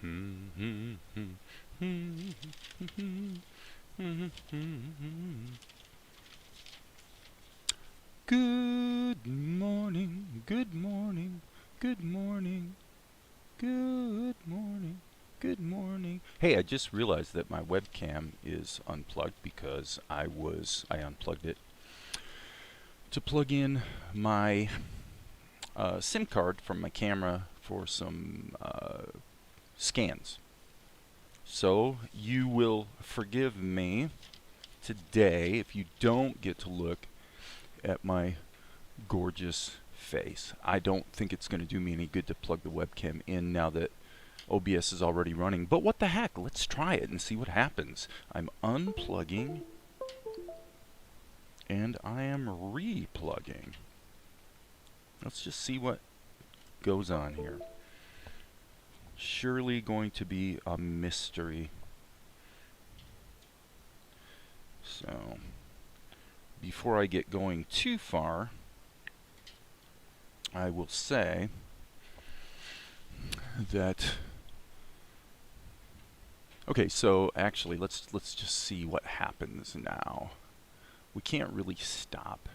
Good morning, good morning, good morning, good morning, good morning. Hey, I just realized that my webcam is unplugged because I unplugged it to plug in my SIM card from my camera for some scans. So you will forgive me today if you don't get to look at my gorgeous face. I don't think it's going to do me any good to plug the webcam in now that OBS is already running. But what the heck? Let's try it and see what happens. I'm unplugging and I am replugging. Let's just see what goes on here. Surely going to be a mystery. So, before I get going too far, I will say that okay, so actually let's just see what happens now. We can't really stop.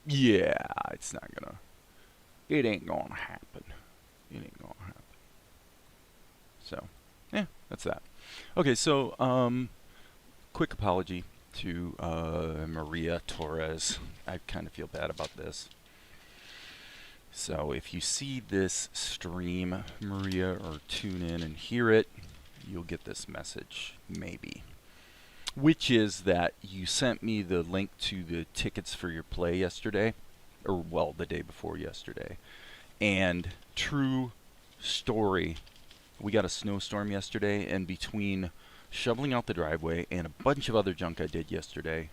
Yeah, it's not gonna. It ain't gonna happen. It ain't gonna happen. So, yeah, that's that. Okay, so quick apology to Maria Torres. I kind of feel bad about this. So if you see this stream, Maria, or tune in and hear it, you'll get this message, maybe. Which is that you sent me the link to the tickets for your play yesterday, or well, the day before yesterday. And true story, we got a snowstorm yesterday, and between shoveling out the driveway and a bunch of other junk I did yesterday,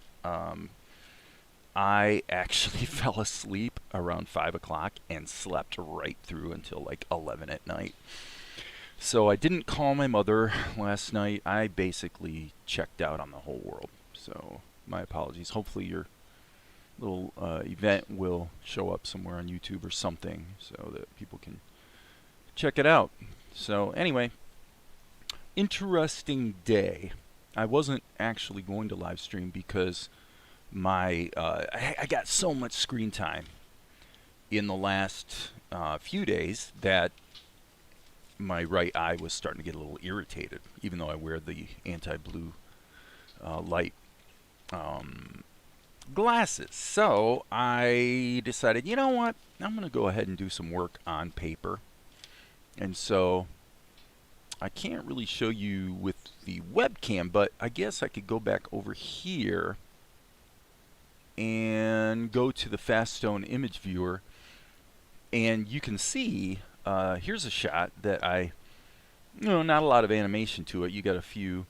I actually fell asleep around 5 o'clock and slept right through until like 11 at night. So I didn't call my mother last night. I basically checked out on the whole world. So my apologies. Hopefully your little event will show up somewhere on YouTube or something so that people can check it out. So anyway, interesting day. I wasn't actually going to live stream because my I got so much screen time in the last few days that my right eye was starting to get a little irritated, even though I wear the anti-blue light glasses. So I decided, you know what? I'm going to go ahead and do some work on paper. And so I can't really show you with the webcam, but I guess I could go back over here and go to the Faststone image viewer, and you can see here's a shot that not a lot of animation to it. You got a few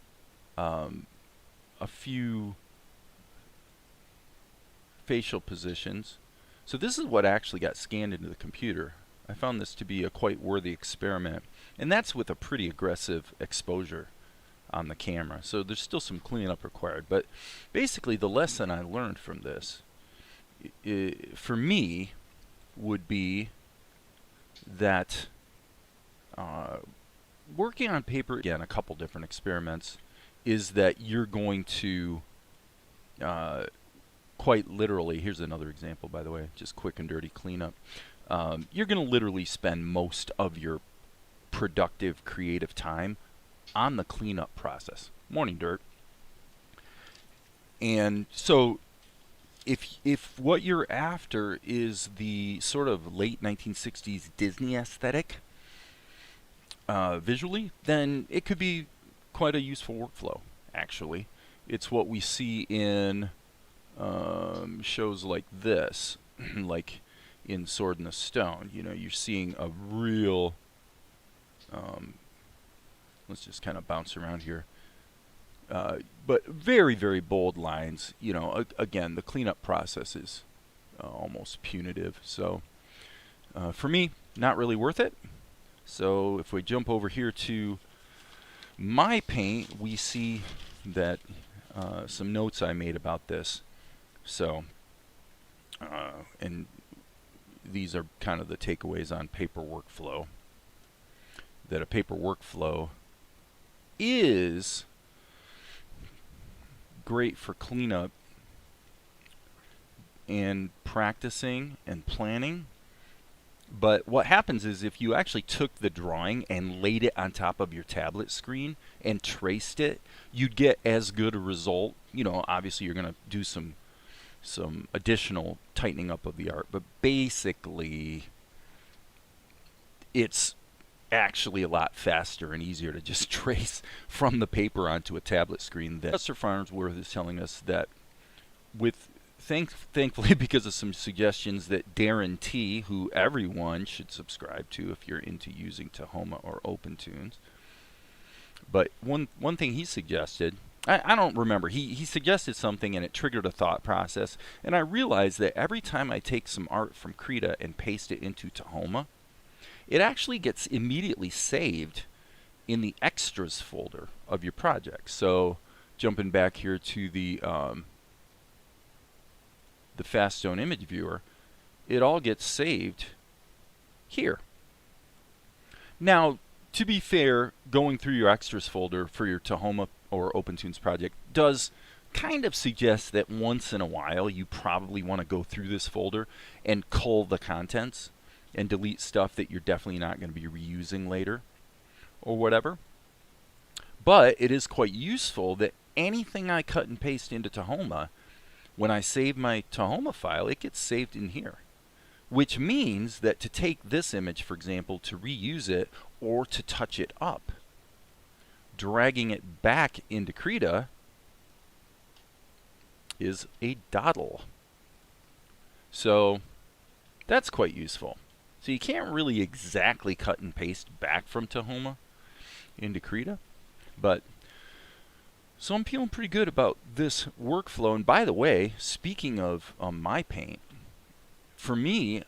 facial positions. So this is what actually got scanned into the computer. I found this to be a quite worthy experiment, and that's with a pretty aggressive exposure on the camera. So there's still some cleanup required, but basically the lesson I learned from this for me would be that working on paper, again, a couple different experiments, is that you're going to quite literally, here's another example, by the way, just quick and dirty cleanup. You're going to literally spend most of your productive creative time on the cleanup process. Morning, Dirt. And so if what you're after is the sort of late 1960s Disney aesthetic visually, then it could be quite a useful workflow, actually. It's what we see in shows like this, like in Sword in the Stone. You know, you're seeing a real, let's just kind of bounce around here, but very, very bold lines. You know, again, the cleanup process is almost punitive. So for me, not really worth it. So if we jump over here to my paint, we see that some notes I made about this. So, and these are kind of the takeaways on paper workflow. that a paper workflow is great for cleanup and practicing and planning. But what happens is if you actually took the drawing and laid it on top of your tablet screen and traced it, you'd get as good a result. You know, obviously you're going to do some additional tightening up of the art, but basically it's actually a lot faster and easier to just trace from the paper onto a tablet screen. Professor Farnsworth is telling us that with thankfully because of some suggestions that Darren T, who everyone should subscribe to if you're into using Tahoma or OpenToonz. But one thing he suggested, I don't remember, he suggested something and it triggered a thought process, and I realized that every time I take some art from Krita and paste it into Tahoma, it actually gets immediately saved in the extras folder of your project. So jumping back here to the Faststone image viewer, it all gets saved here. Now, to be fair, going through your extras folder for your Tahoma or OpenToonz project does kind of suggest that once in a while you probably want to go through this folder and cull the contents and delete stuff that you're definitely not going to be reusing later or whatever. But it is quite useful that anything I cut and paste into Tahoma, when I save my Tahoma file, it gets saved in here. Which means that to take this image, for example, to reuse it or to touch it up, dragging it back into Krita is a doddle. So that's quite useful. So you can't really exactly cut and paste back from Tahoma into Krita, but so I'm feeling pretty good about this workflow. And by the way, speaking of my paint, for me,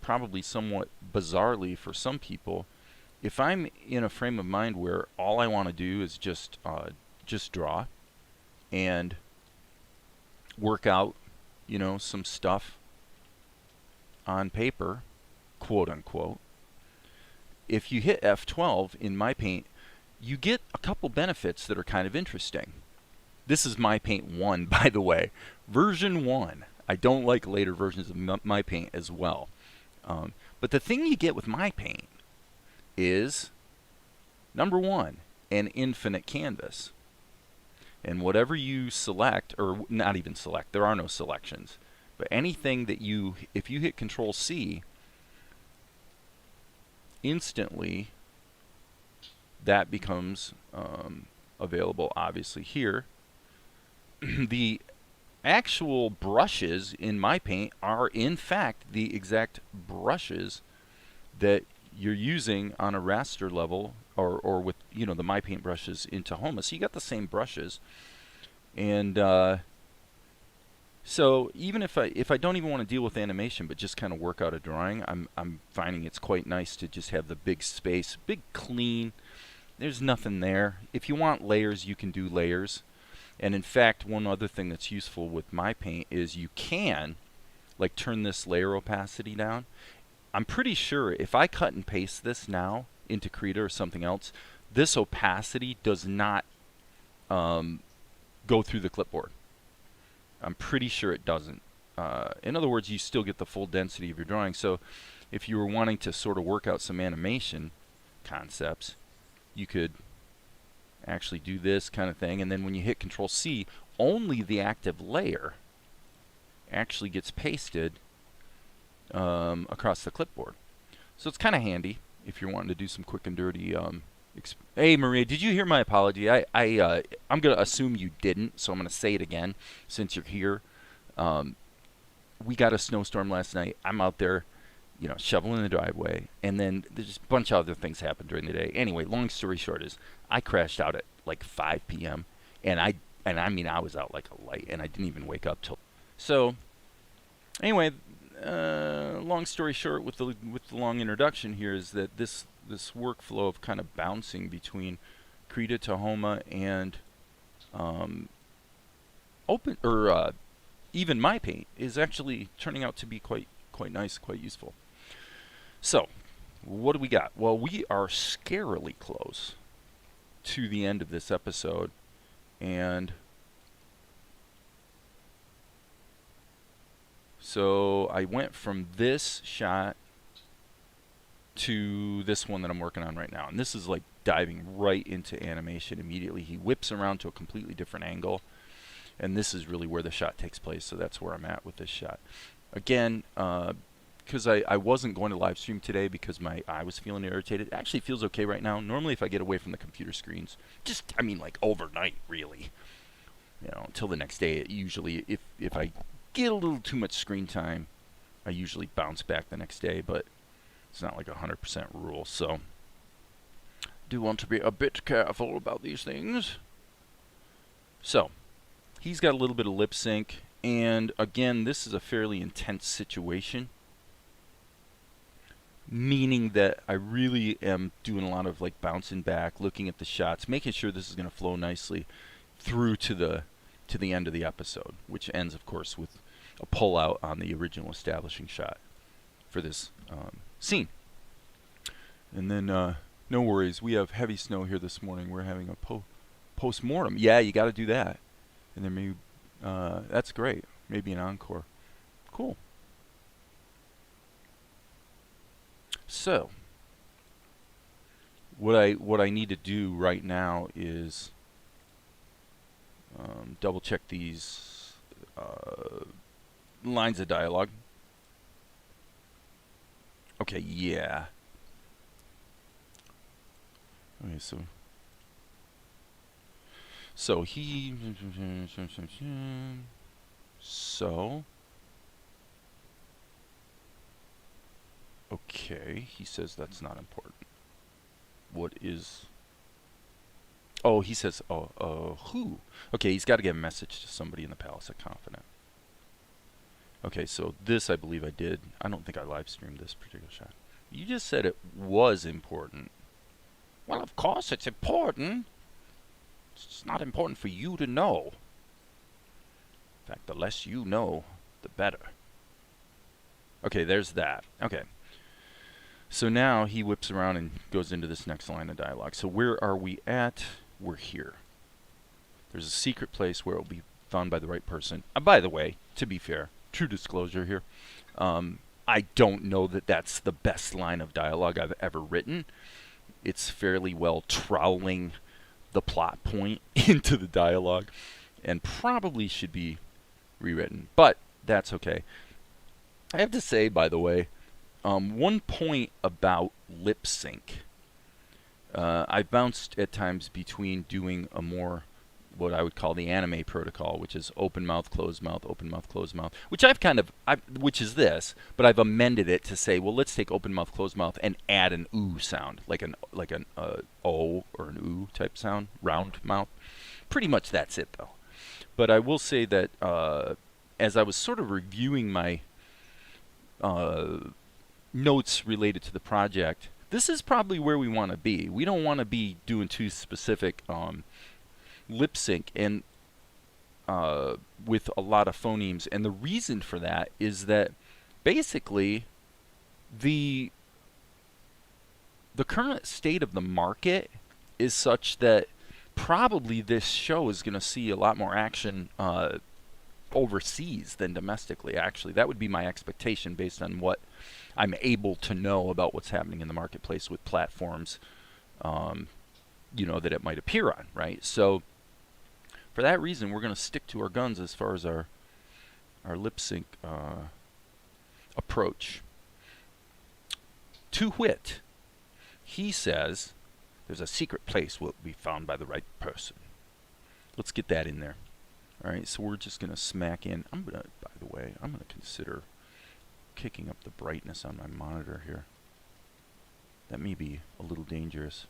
probably somewhat bizarrely for some people, if I'm in a frame of mind where all I want to do is just draw and work out, you know, some stuff on paper, quote unquote, if you hit F12 in my paint, you get a couple benefits that are kind of interesting. This is my paint 1, by the way, version 1. I don't like later versions of my paint as well. But the thing you get with my paint is, number 1, an infinite canvas. And whatever you select, or not even select, there are no selections, but anything that you, if you hit Control C, instantly that becomes available obviously here. The actual brushes in my paint are in fact the exact brushes that you're using on a raster level or with, you know, the my paint brushes in Tahoma. So you got the same brushes, and so even if I don't even want to deal with animation but just kind of work out a drawing, I'm finding it's quite nice to just have the big space, big clean. There's nothing there. If you want layers, you can do layers. And in fact, one other thing that's useful with my paint is you can like turn this layer opacity down. I'm pretty sure if I cut and paste this now into Krita or something else, this opacity does not go through the clipboard. I'm pretty sure it doesn't. In other words, you still get the full density of your drawing. So if you were wanting to sort of work out some animation concepts, you could actually do this kind of thing, and then when you hit Control C, only the active layer actually gets pasted across the clipboard. So it's kind of handy if you're wanting to do some quick and dirty. Hey Maria, did you hear my apology? I'm going to assume you didn't, so I'm going to say it again since you're here. We got a snowstorm last night. I'm out there, you know, shoveling the driveway, and then there's a bunch of other things happened during the day. Anyway, long story short is I crashed out at like 5 p.m. and I mean I was out like a light, and I didn't even wake up till. So anyway, long story short, with the long introduction here is that this workflow of kind of bouncing between Krita, Tahoma, and even my paint is actually turning out to be quite nice, quite useful. So what do we got? Well, we are scarily close to the end of this episode, and so I went from this shot to this one that I'm working on right now, and this is like diving right into animation immediately. He whips around to a completely different angle, and this is really where the shot takes place, so that's where I'm at with this shot. Again, because I wasn't going to live stream today because my eye was feeling irritated. It actually feels okay right now. Normally if I get away from the computer screens, just, I mean, like overnight, really, you know, until the next day, it usually, if I get a little too much screen time, I usually bounce back the next day, but it's not like a 100% rule, so do want to be a bit careful about these things. So, he's got a little bit of lip sync, and again, this is a fairly intense situation, meaning that I really am doing a lot of like bouncing back, looking at the shots, making sure this is going to flow nicely through to the end of the episode, which ends, of course, with a pull out on the original establishing shot for this scene. And then, no worries, we have heavy snow here this morning. We're having a post-mortem. Yeah, you got to do that. And then maybe, that's great. Maybe an encore. Cool. So, what I need to do right now is double check these lines of dialogue. Okay, yeah. Okay, so he okay, he says that's not important. What is... Oh, he says, who? Okay, he's got to get a message to somebody in the Palace of Confident. Okay, so this I believe I did. I don't think I live streamed this particular shot. You just said it was important. Well, of course it's important. It's not important for you to know. In fact, the less you know, the better. Okay, there's that. Okay. So now he whips around and goes into this next line of dialogue. So where are we at? We're here. There's a secret place where it will be found by the right person. By the way, to be fair, true disclosure here, I don't know that that's the best line of dialogue I've ever written. It's fairly well troweling the plot point into the dialogue and probably should be rewritten, but that's okay. I have to say, by the way, one point about lip sync. I bounced at times between doing a more, what I would call the anime protocol, which is open mouth, closed mouth, open mouth, closed mouth, which I've kind of, which is this, but I've amended it to say, well, let's take open mouth, closed mouth, and add an ooh sound, like an O or an ooh type sound, round mouth. Pretty much that's it, though. But I will say that as I was sort of reviewing my notes related to the project, this is probably where we want to be. We don't want to be doing too specific lip sync and with a lot of phonemes, and the reason for that is that basically the current state of the market is such that probably this show is going to see a lot more action overseas than domestically. Actually, that would be my expectation based on what I'm able to know about what's happening in the marketplace with platforms, you know, that it might appear on, right? So for that reason, we're going to stick to our guns as far as our lip sync approach. To wit, he says there's a secret place will be found by the right person. Let's get that in there. All right, so we're just going to smack in. I'm going to, by the way, I'm going to consider kicking up the brightness on my monitor here. That may be a little dangerous,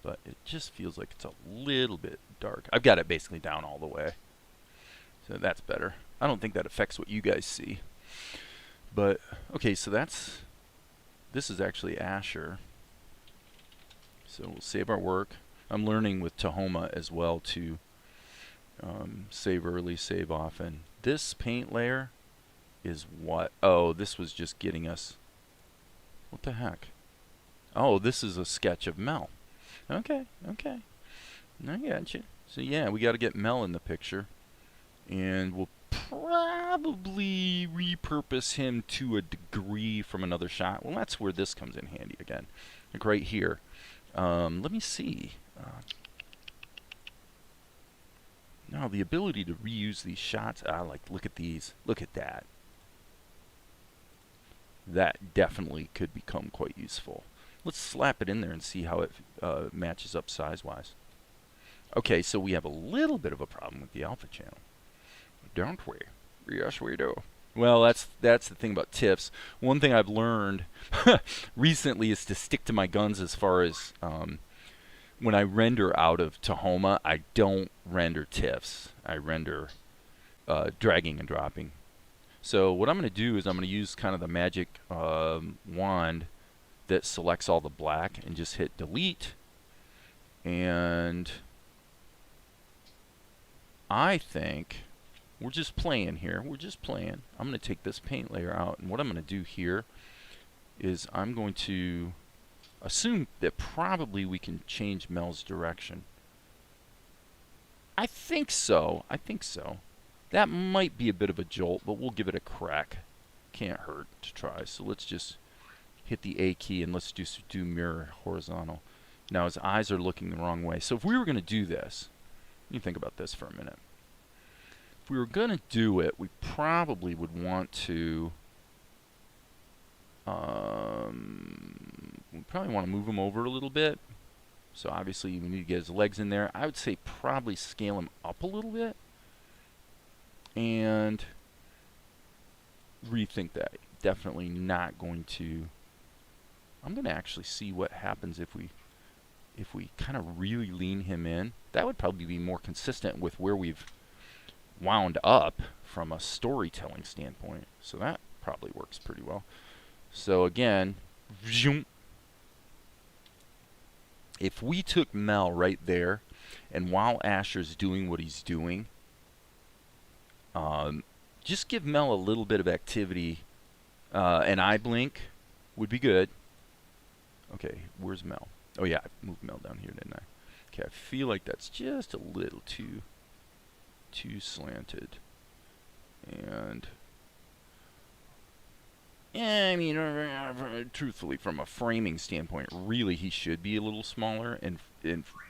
but it just feels like it's a little bit dark. I've got it basically down all the way, so that's better. I don't think that affects what you guys see. But, okay, so this is actually Asher. So we'll save our work. I'm learning with Tahoma as well to save early, save often. This paint layer is what? Oh, this was just getting us. What the heck? Oh, this is a sketch of Mel. Okay, okay. I got you. So yeah, we got to get Mel in the picture, and we'll probably repurpose him to a degree from another shot. Well, that's where this comes in handy again, like right here. Let me see. Now the ability to reuse these shots. Look at these. Look at that. That definitely could become quite useful. Let's slap it in there and see how it matches up size-wise. Okay, so we have a little bit of a problem with the alpha channel, don't we? Yes, we do. Well, that's the thing about TIFFs. One thing I've learned recently is to stick to my guns as far as when I render out of Tahoma, I don't render TIFFs. I render dragging and dropping. So what I'm going to do is I'm going to use kind of the magic wand that selects all the black and just hit delete. And I think we're just playing here. We're just playing. I'm going to take this paint layer out, and what I'm going to do here is I'm going to assume that probably we can change Mel's direction. I think so. I think so. That might be a bit of a jolt, but we'll give it a crack. Can't hurt to try. So let's just hit the A key and let's just do mirror horizontal. Now his eyes are looking the wrong way. So if we were going to do this, let me think about this for a minute. If we were going to do it, we probably would want to we probably want to move him over a little bit. So obviously we need to get his legs in there. I would say probably scale him up a little bit and rethink that. Definitely not going to. I'm going to actually see what happens if we kind of really lean him in. That would probably be more consistent with where we've wound up from a storytelling standpoint. So that probably works pretty well. So again, if we took Mel right there, and while Asher's doing what he's doing, just give Mel a little bit of activity. An eye blink would be good. Okay, where's Mel? Oh yeah, I moved Mel down here, didn't I? Okay, I feel like that's just a little too slanted. And yeah, I mean, truthfully, from a framing standpoint, really he should be a little smaller, and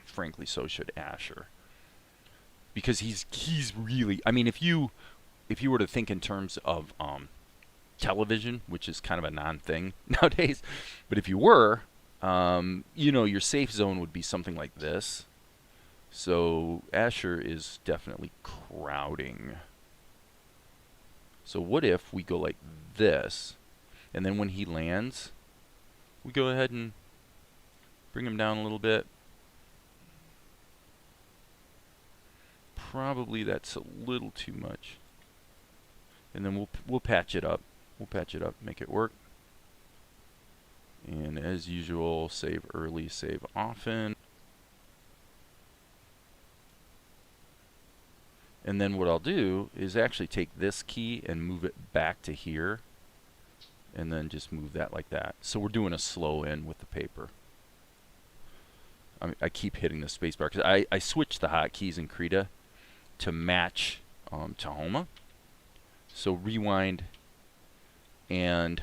frankly, so should Asher, because he's really. I mean, if you were to think in terms of television, which is kind of a non-thing nowadays, but if you were, you know, your safe zone would be something like this. So Asher is definitely crowding. So what if we go like this, and then when he lands, we go ahead and bring him down a little bit. Probably that's a little too much. And then we'll patch it up. We'll patch it up, make it work. And as usual, save early, save often. And then what I'll do is actually take this key and move it back to here, and then just move that like that. So we're doing a slow in with the paper. I keep hitting the spacebar because I switched the hotkeys in Krita to match Tahoma. So rewind and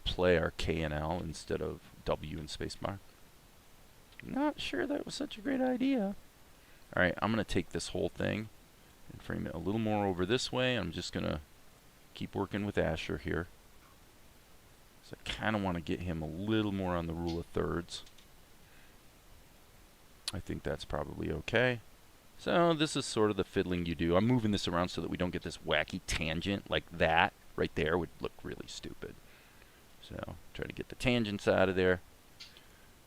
play our K and L instead of W and spacebar. Not sure that was such a great idea. Alright, I'm going to take this whole thing and frame it a little more over this way. I'm just going to keep working with Asher here. So I kind of want to get him a little more on the rule of thirds. I think that's probably okay. So this is sort of the fiddling you do. I'm moving this around so that we don't get this wacky tangent like that right there would look really stupid. So try to get the tangents out of there.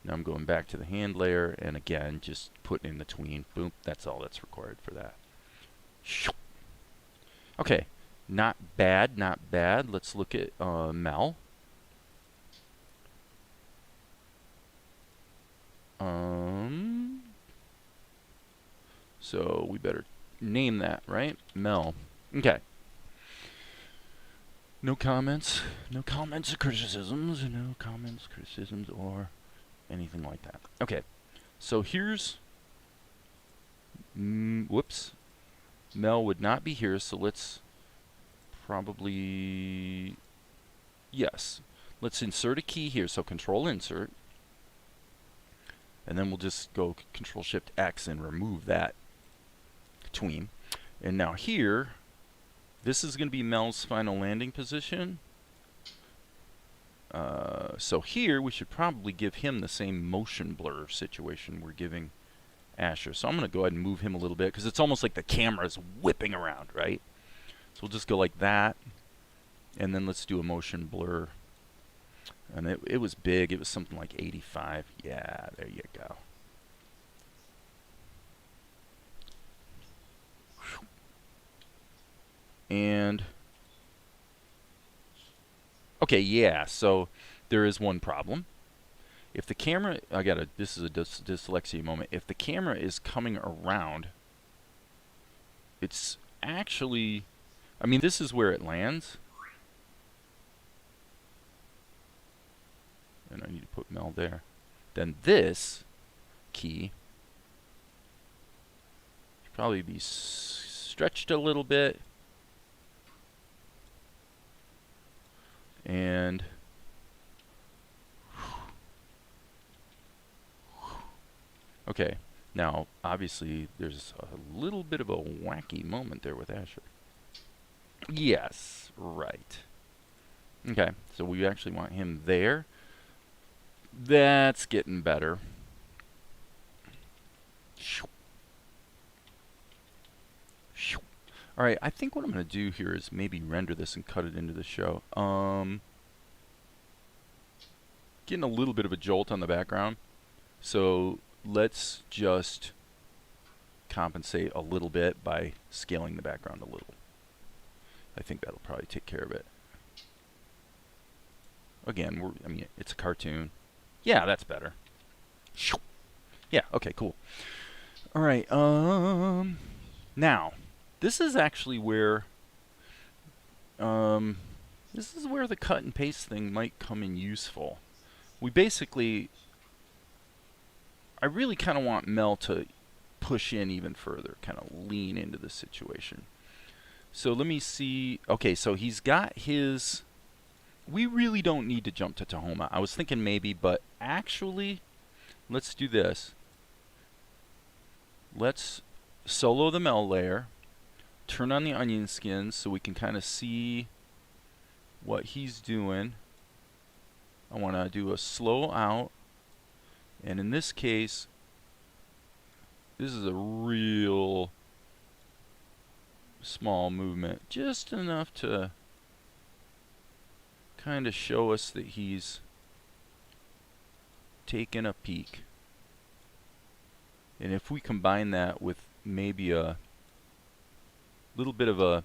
Now I'm going back to the hand layer, and again, just putting in the tween. Boom, that's all that's required for that. Okay, not bad, not bad. Let's look at Mel. So we better name that, right? Mel. Okay. No comments. No comments or criticisms. No comments, criticisms, or anything like that. Okay. So here's... whoops. Mel would not be here, so let's probably... Yes. Let's insert a key here. So Control Insert. And then we'll just go Control Shift X and remove that tween. And now here, this is going to be Mel's final landing position. So here we should probably give him the same motion blur situation we're giving Asher. So I'm going to go ahead and move him a little bit because it's almost like the camera's whipping around, right? So we'll just go like that. And then let's do a motion blur. And it was big. It was something like 85. Yeah, there you go. And okay, yeah, so there is one problem. If the camera, this is a dyslexia moment. If the camera is coming around, it's actually, I mean, this is where it lands. And I need to put Mel there. Then this key should probably be stretched a little bit. And okay, now obviously there's a little bit of a wacky moment there with Asher. Yes, right. Okay, so we actually want him there. That's getting better. Alright, I think what I'm going to do here is maybe render this and cut it into the show. Getting a little bit of a jolt on the background. So let's just compensate a little bit by scaling the background a little. I think that'll probably take care of it. Again, I mean, it's a cartoon. Yeah, that's better. Yeah, okay, cool. Alright, now, this is actually where the cut and paste thing might come in useful. We basically, I really kind of want Mel to push in even further, kind of lean into the situation. So let me see. Okay, so he's got his, we really don't need to jump to Tahoma. I was thinking maybe, but actually, let's do this. Let's solo the Mel layer, turn on the onion skins so we can kind of see what he's doing. I want to do a slow out, and in this case, this is a real small movement, just enough to kind of show us that he's taking a peek. And if we combine that with maybe a little bit of a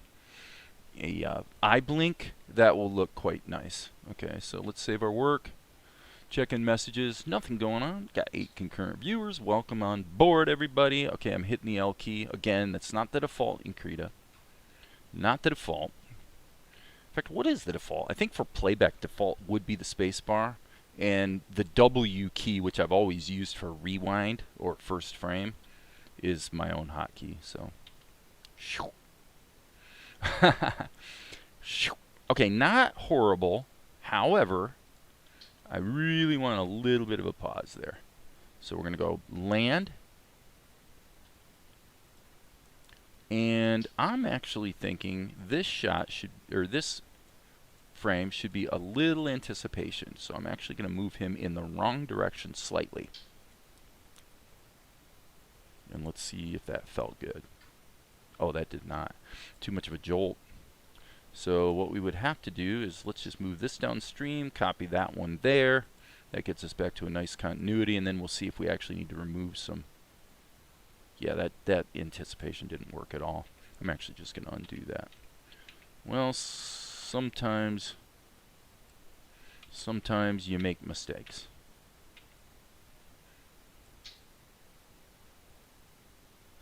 eye blink, that will look quite nice. Okay, so let's save our work. Check in messages. Nothing going on. Got 8 concurrent viewers. Welcome on board, everybody. Okay, I'm hitting the L key. Again, that's not the default in Krita. Not the default. In fact, what is the default? I think for playback, default would be the space bar. And the W key, which I've always used for rewind or first frame, is my own hotkey. So, okay, not horrible. However, I really want a little bit of a pause there. So we're going to go land. And I'm actually thinking this shot should, or this frame should be a little anticipation. So I'm actually going to move him in the wrong direction slightly. And let's see if that felt good. Oh, that did not. Too much of a jolt. So what we would have to do is let's just move this downstream, copy that one there. That gets us back to a nice continuity, and then we'll see if we actually need to remove some. Yeah, that anticipation didn't work at all. I'm actually just going to undo that. Well, sometimes you make mistakes.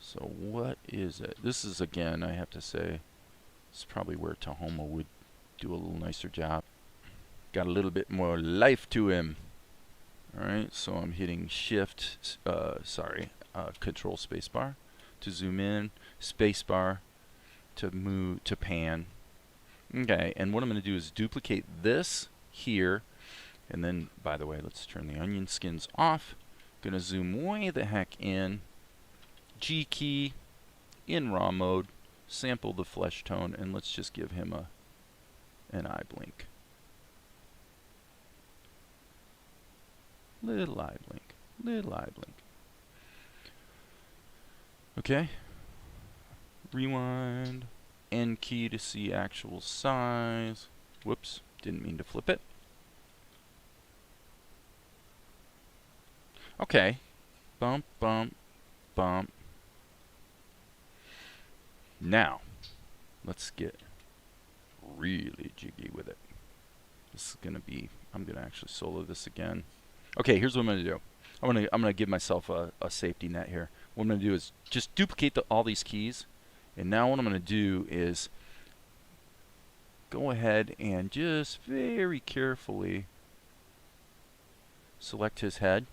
So what is it? This is, again, I have to say, this is probably where Tahoma would do a little nicer job. Got a little bit more life to him. Alright, so I'm hitting shift, control spacebar to zoom in, spacebar to move, to pan. Okay, and what I'm going to do is duplicate this here, and then, by the way, let's turn the onion skins off. Going to zoom way the heck in, G key, in raw mode, sample the flesh tone, and let's just give him an eye blink. Little eye blink, little eye blink. Okay, rewind, N key to see actual size. Whoops, didn't mean to flip it. Okay, bump, bump, bump. Now, let's get really jiggy with it. This is gonna be, I'm gonna actually solo this again. Okay, here's what I'm gonna do. I'm gonna give myself a safety net here. What I'm gonna do is just duplicate all these keys, and now what I'm gonna do is go ahead and just very carefully select his head.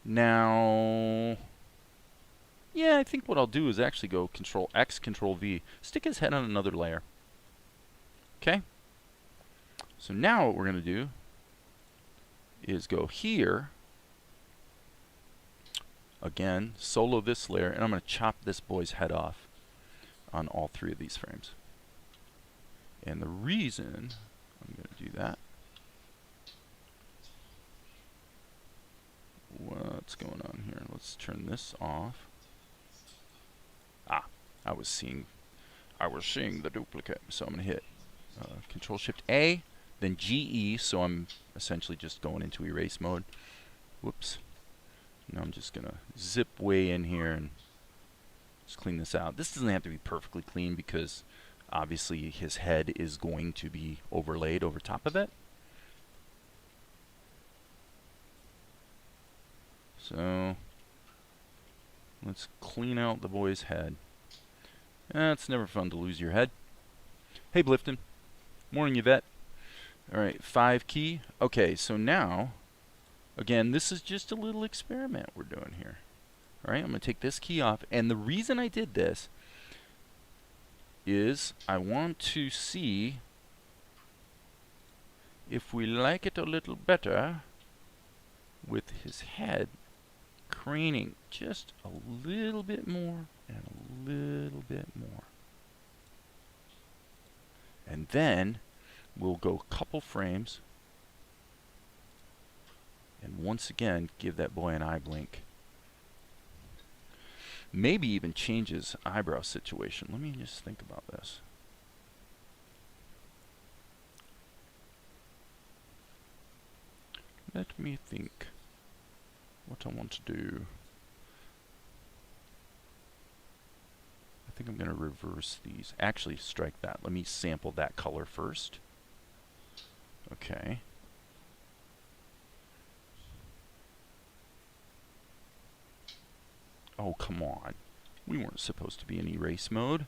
Now, yeah, I think what I'll do is actually go Control X, Control V, stick his head on another layer. Okay? So now what we're gonna do is go here, again, solo this layer, and I'm going to chop this boy's head off on all 3 of these frames. And the reason I'm going to do that, what's going on here? Let's turn this off. Ah, I was seeing the duplicate, so I'm going to hit Control Shift A, then GE, so I'm essentially just going into erase mode. Whoops. Now I'm just going to zip way in here and just clean this out. This doesn't have to be perfectly clean because obviously his head is going to be overlaid over top of it. So let's clean out the boy's head. It's never fun to lose your head. Hey Blifton. Morning, Yvette. Alright, 5 key. Okay, so now, again, this is just a little experiment we're doing here. Alright, I'm going to take this key off, and the reason I did this is I want to see if we like it a little better with his head craning just a little bit more and a little bit more. And then we'll go a couple frames and once again give that boy an eye blink. Maybe even change his eyebrow situation. Let me just think about this. Let me think what I want to do. I think I'm going to reverse these. Actually, strike that. Let me sample that color first. Okay. Oh, come on. We weren't supposed to be in erase mode.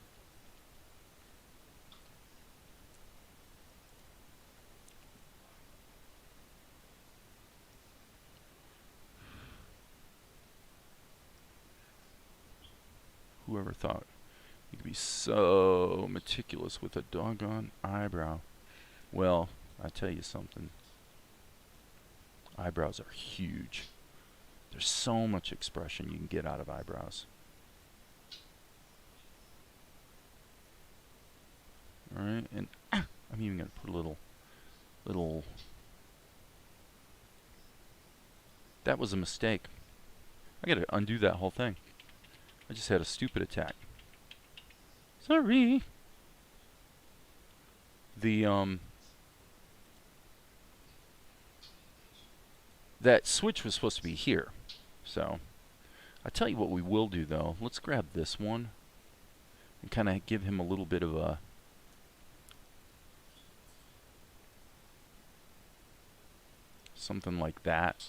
Whoever thought you could be so meticulous with a doggone eyebrow. Well, I tell you something. Eyebrows are huge. There's so much expression you can get out of eyebrows. Alright, and I'm even going to put a little... That was a mistake. I got to undo that whole thing. I just had a stupid attack. Sorry. That switch was supposed to be here. So, I'll tell you what we will do though. Let's grab this one and kind of give him a little bit of a something like that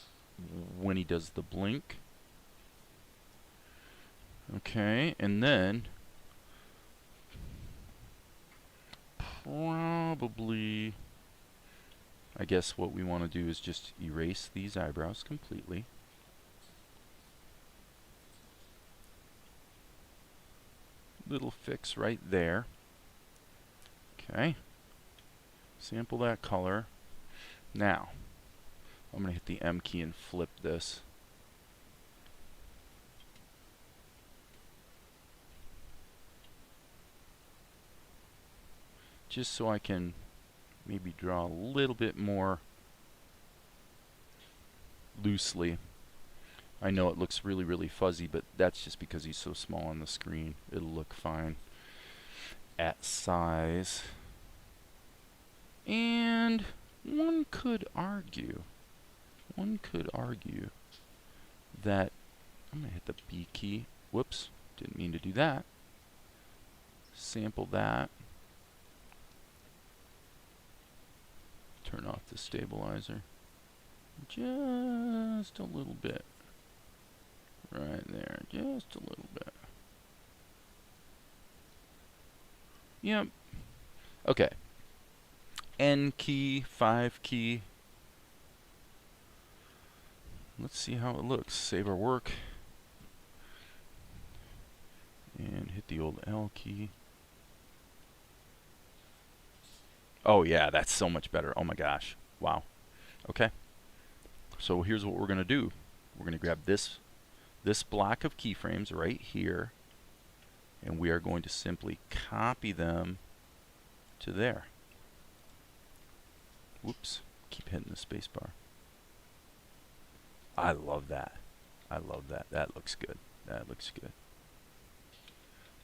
when he does the blink. Okay, and then probably, I guess what we want to do is just erase these eyebrows completely. Little fix right there. Okay. Sample that color. Now, I'm going to hit the M key and flip this. Just so I can maybe draw a little bit more loosely. I know it looks really, really fuzzy, but that's just because he's so small on the screen. It'll look fine at size. And one could argue that I'm going to hit the B key. Whoops, didn't mean to do that. Sample that. Turn off the stabilizer. Just a little bit. Right there, just a little bit. Yep. Okay. N key, 5 key. Let's see how it looks. Save our work. And hit the old L key. Oh yeah, that's so much better. Oh my gosh. Wow. Okay. So here's what we're going to do. We're going to grab this block of keyframes right here, and we are going to simply copy them to there. Whoops. Keep hitting the space bar. I love that. I love that. That looks good. That looks good.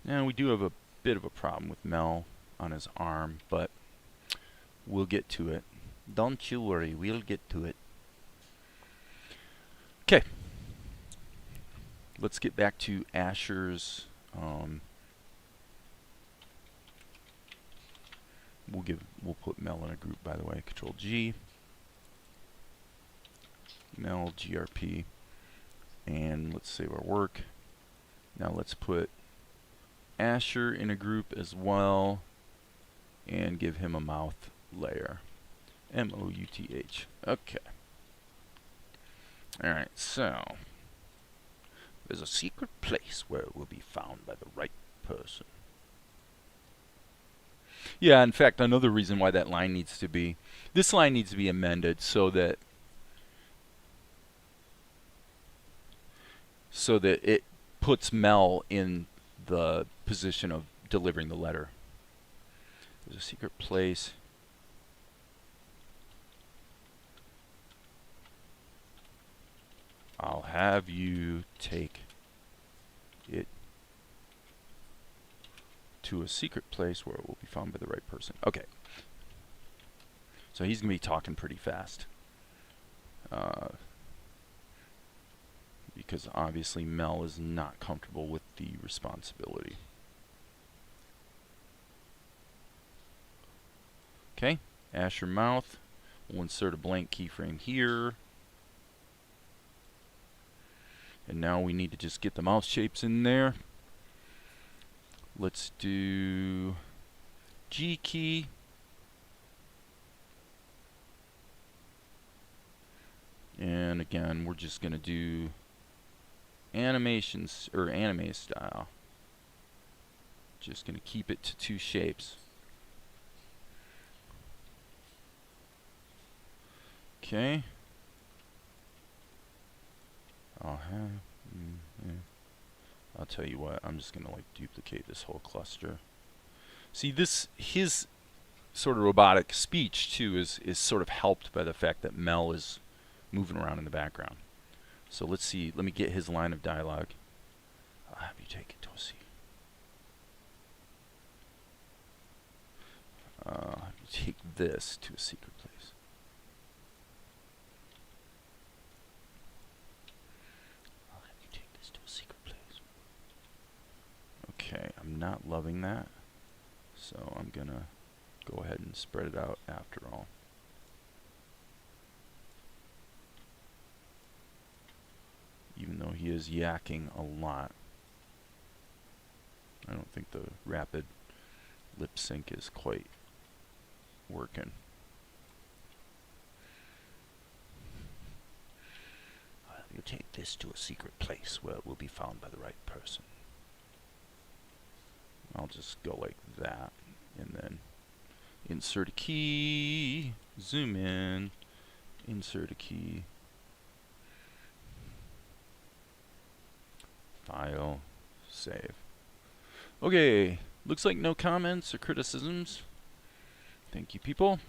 Now we do have a bit of a problem with Mel on his arm, but we'll get to it. Don't you worry, we'll get to it. Okay. Let's get back to Asher's. We'll put Mel in a group, by the way. Control G. Mel GRP, and let's save our work. Now let's put Asher in a group as well, and give him a mouth layer. M-O-U-T-H. Okay. Alright, so there's a secret place where it will be found by the right person. Yeah, in fact, another reason why that line needs to be, this line needs to be amended so that it puts Mel in the position of delivering the letter. There's a secret place. I'll have you take it to a secret place where it will be found by the right person. Okay. So he's going to be talking pretty fast. Because obviously Mel is not comfortable with the responsibility. Okay, Asher mouth. We'll insert a blank keyframe here. And now we need to just get the mouth shapes in there. Let's do G key. And again, we're just going to do animations or anime style. Just going to keep it to 2 shapes. Okay. I'll tell you what, I'm just going to like duplicate this whole cluster. See, his sort of robotic speech too is sort of helped by the fact that Mel is moving around in the background. So let's see, let me get his line of dialogue. I'll have you take it to a secret. I'll have you take this to a secret place. I'll have you take this to a secret place. Okay, I'm not loving that, so I'm gonna go ahead and spread it out after all. Even though he is yakking a lot. I don't think the rapid lip sync is quite working. You take this to a secret place where it will be found by the right person. I'll just go like that, and then insert a key, zoom in, insert a key, file, save. Okay, looks like no comments or criticisms. Thank you, people.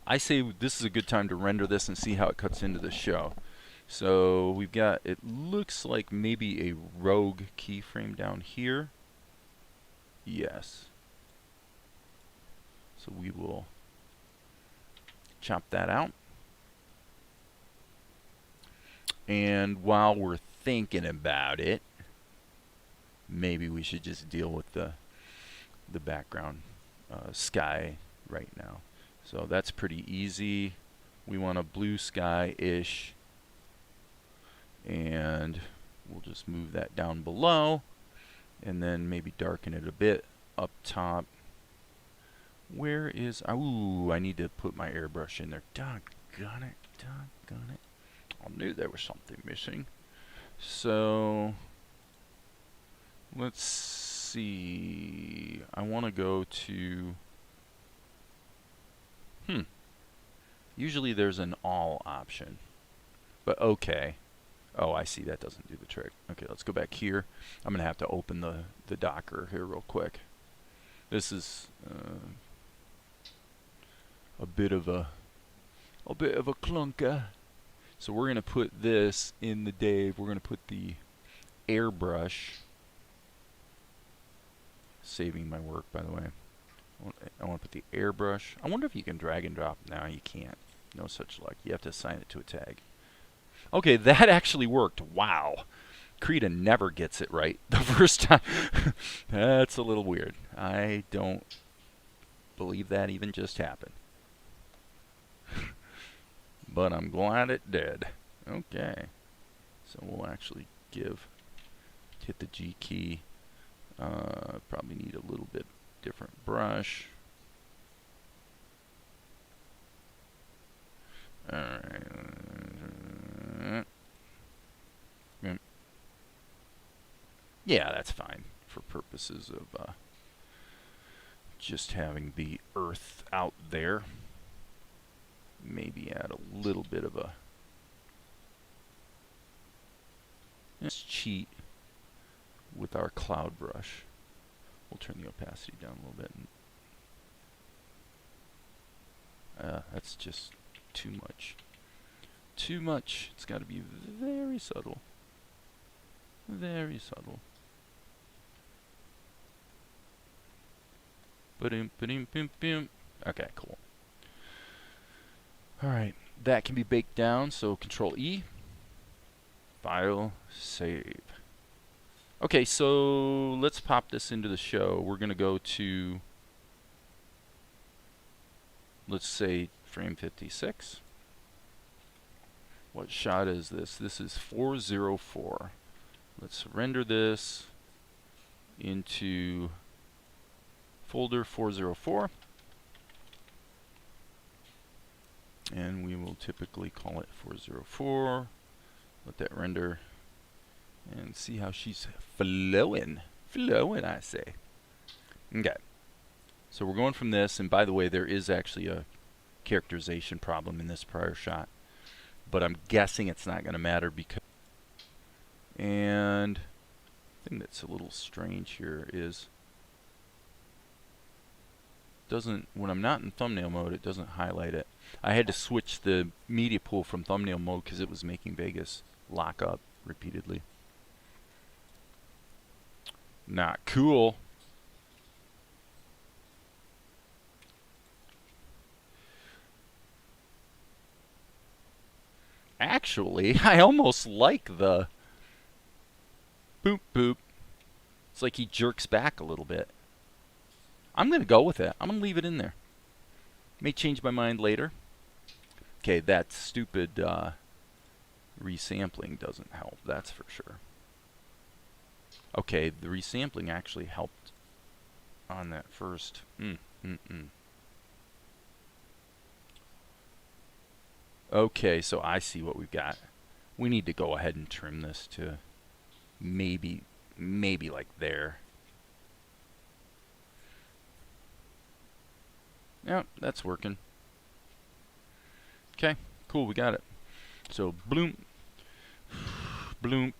I say this is a good time to render this and see how it cuts into the show. So we've got, it looks like maybe a rogue keyframe down here. Yes. So we will chop that out. And while we're thinking about it, maybe we should just deal with the background sky right now. So that's pretty easy. We want a blue sky-ish. And we'll just move that down below. And then maybe darken it a bit up top. Where is... Ooh, I need to put my airbrush in there. Doggone it. Doggone it. I knew there was something missing. So... let's see. I want to go to... Usually there's an all option. But okay. Oh, I see. That doesn't do the trick. Okay, let's go back here. I'm going to have to open the Docker here real quick. This is a bit of a clunker. So we're going to put this in the Dave. We're going to put the airbrush. Saving my work, by the way. I want to put the airbrush. I wonder if you can drag and drop. No, you can't. No such luck. You have to assign it to a tag. Okay, that actually worked. Wow. Krita never gets it right the first time. That's a little weird. I don't believe that even just happened. But I'm glad it did. Okay. So we'll actually hit the G key. Probably need a little bit different brush. Alright. Yeah, that's fine for purposes of just having the earth out there. Maybe add a little bit of a... Let's cheat with our cloud brush. We'll turn the opacity down a little bit. That's just too much. Too much. It's got to be very subtle. Very subtle. Okay, cool. Alright, that can be baked down, so Control E. File, save. Okay, so let's pop this into the show. We're going to go to, let's say, frame 56. What shot is this? This is 404. Let's render this into folder 404. And we will typically call it 404. Let that render. And see how she's flowing. Flowing, I say. Okay. So we're going from this. And by the way, there is actually a characterization problem in this prior shot. But I'm guessing it's not going to matter because... And the thing that's a little strange here is... when I'm not in thumbnail mode, it doesn't highlight it. I had to switch the media pool from thumbnail mode because it was making Vegas lock up repeatedly. Not cool. Actually, I almost like the boop boop. It's like he jerks back a little bit. I'm going to go with it. I'm going to leave it in there. May change my mind later. Okay, that stupid resampling doesn't help, that's for sure. Okay, the resampling actually helped on that first. Okay, so I see what we've got. We need to go ahead and trim this to maybe like there. Yep, that's working. Okay, cool, we got it. So bloomp, bloomp.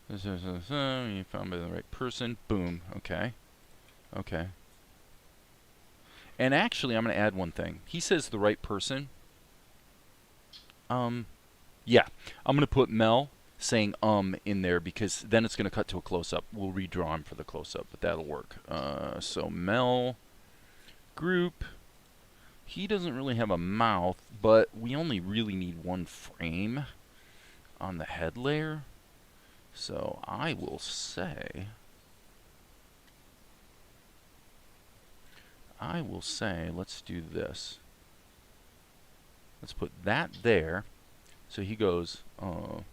You found by the right person. Boom. Okay. Okay. And actually, I'm going to add one thing. He says the right person. Yeah. I'm going to put Mel saying in there because then it's going to cut to a close-up. We'll redraw him for the close-up, but that'll work. So Mel group. He doesn't really have a mouth, but we only really need one frame on the head layer. So I will say, let's do this. Let's put that there. So he goes, okay,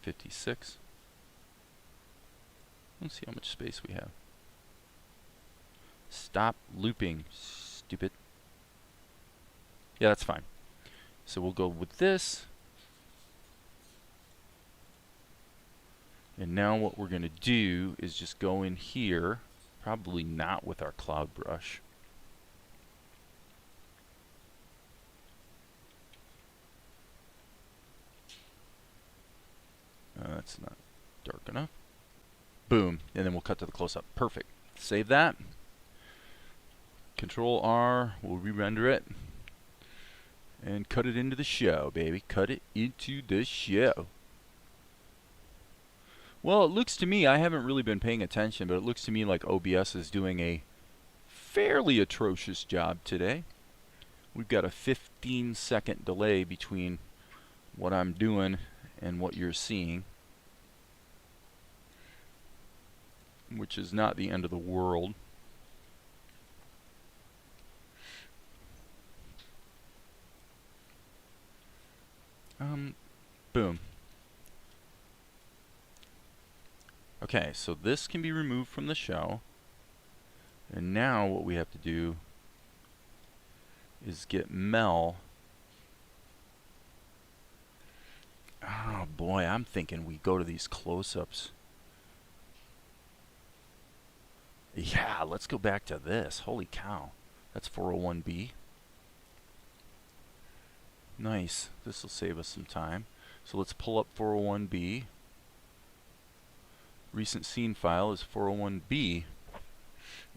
56. Let's see how much space we have. Stop looping, stupid. Yeah, that's fine. So we'll go with this. And now what we're going to do is just go in here, probably not with our cloud brush. That's not dark enough. Boom. And then we'll cut to the close-up. Perfect. Save that. Control R. We'll re-render it. And cut it into the show, baby. Cut it into the show. Well, it looks to me, I haven't really been paying attention, but it looks to me like OBS is doing a fairly atrocious job today. We've got a 15-second delay between what I'm doing and what you're seeing, which is not the end of the world. Boom. Okay, so this can be removed from the show. And now what we have to do is get Mel. Oh boy, I'm thinking we go to these close-ups. Yeah, let's go back to this. Holy cow. That's 401B. Nice. This will save us some time. So let's pull up 401B. Recent scene file is 401B.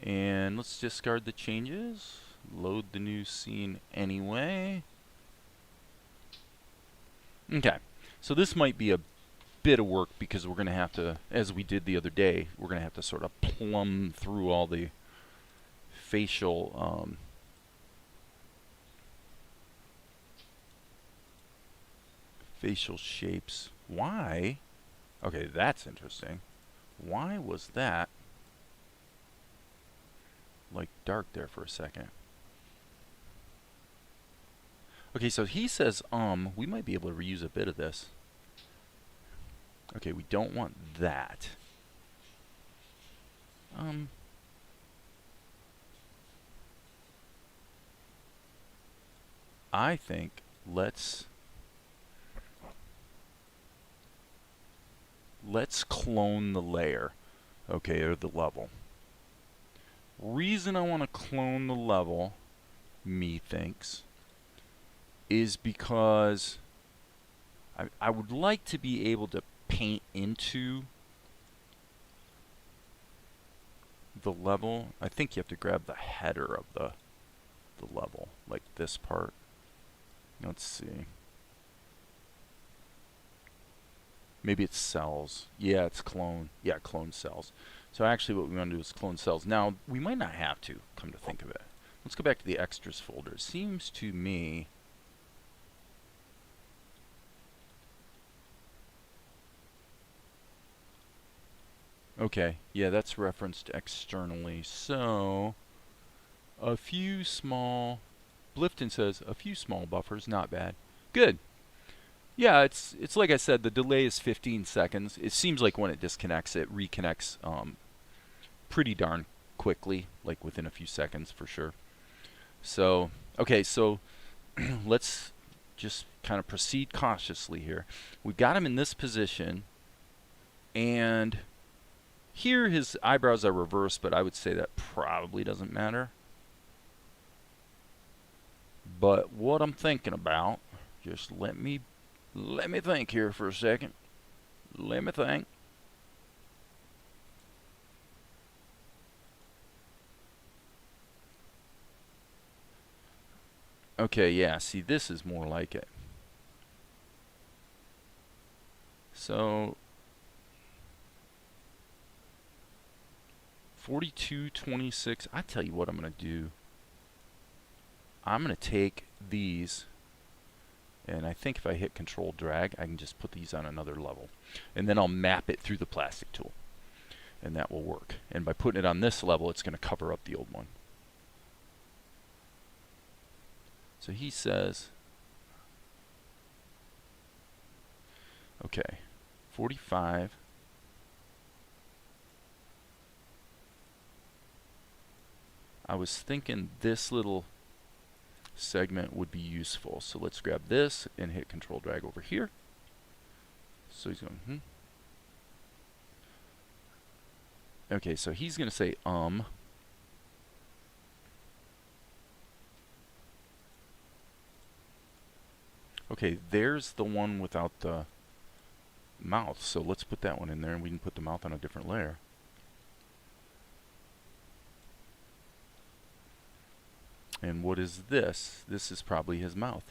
And let's discard the changes. Load the new scene anyway. Okay. So this might be a bit of work because we're going to have to, as we did the other day, we're going to have to sort of plumb through all the facial facial shapes. Why? Okay, that's interesting. Why was that like dark there for a second? Okay, so he says we might be able to reuse a bit of this. Okay, we don't want that. I think let's clone the layer, okay, or the level. Reason I want to clone the level, methinks, is because I would like to be able to paint into the level. I think you have to grab the header of the level, like this part. Let's see. Maybe it's cells. Yeah, it's clone. Yeah, clone cells. So actually what we want to do is clone cells. Now, we might not have to, come to think of it. Let's go back to the extras folder. It seems to me okay, yeah, that's referenced externally. So, a few small, Blifton says, a few small buffers, not bad. Good. Yeah, it's like I said, the delay is 15 seconds. It seems like when it disconnects, it reconnects pretty darn quickly, like within a few seconds for sure. So, okay, so let's just kind of proceed cautiously here. We've got him in this position, and here his eyebrows are reversed, but I would say that probably doesn't matter. But what I'm thinking about, just let me think here for a second. Let me think. Okay, yeah, see, this is more like it. So 4226. I tell you what I'm going to do. I'm going to take these, and I think if I hit Control Drag, I can just put these on another level. And then I'll map it through the plastic tool, and that will work. And by putting it on this level, it's going to cover up the old one. So he says, okay, 45. I was thinking this little segment would be useful. So let's grab this and hit Control Drag over here. So he's going, Okay, so he's going to say, Okay, there's the one without the mouth. So let's put that one in there, and we can put the mouth on a different layer. And what is this? This is probably his mouth.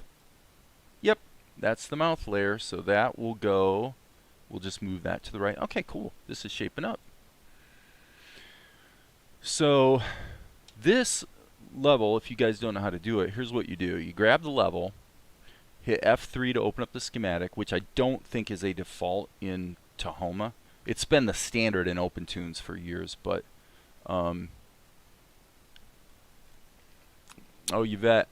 Yep, that's the mouth layer. So that will go, we'll just move that to the right. Okay, cool. This is shaping up. So this level, if you guys don't know how to do it, here's what you do. You grab the level, hit F3 to open up the schematic, which I don't think is a default in Tahoma. It's been the standard in OpenToonz for years, but oh, Yvette.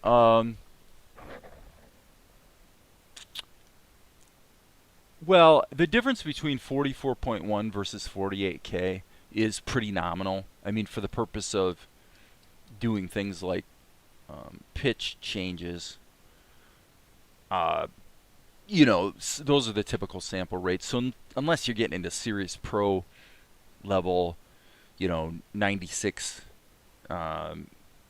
Well, the difference between 44.1 versus 48K is pretty nominal. I mean, for the purpose of doing things like pitch changes, you know, those are the typical sample rates. So unless you're getting into serious pro level, you know, 96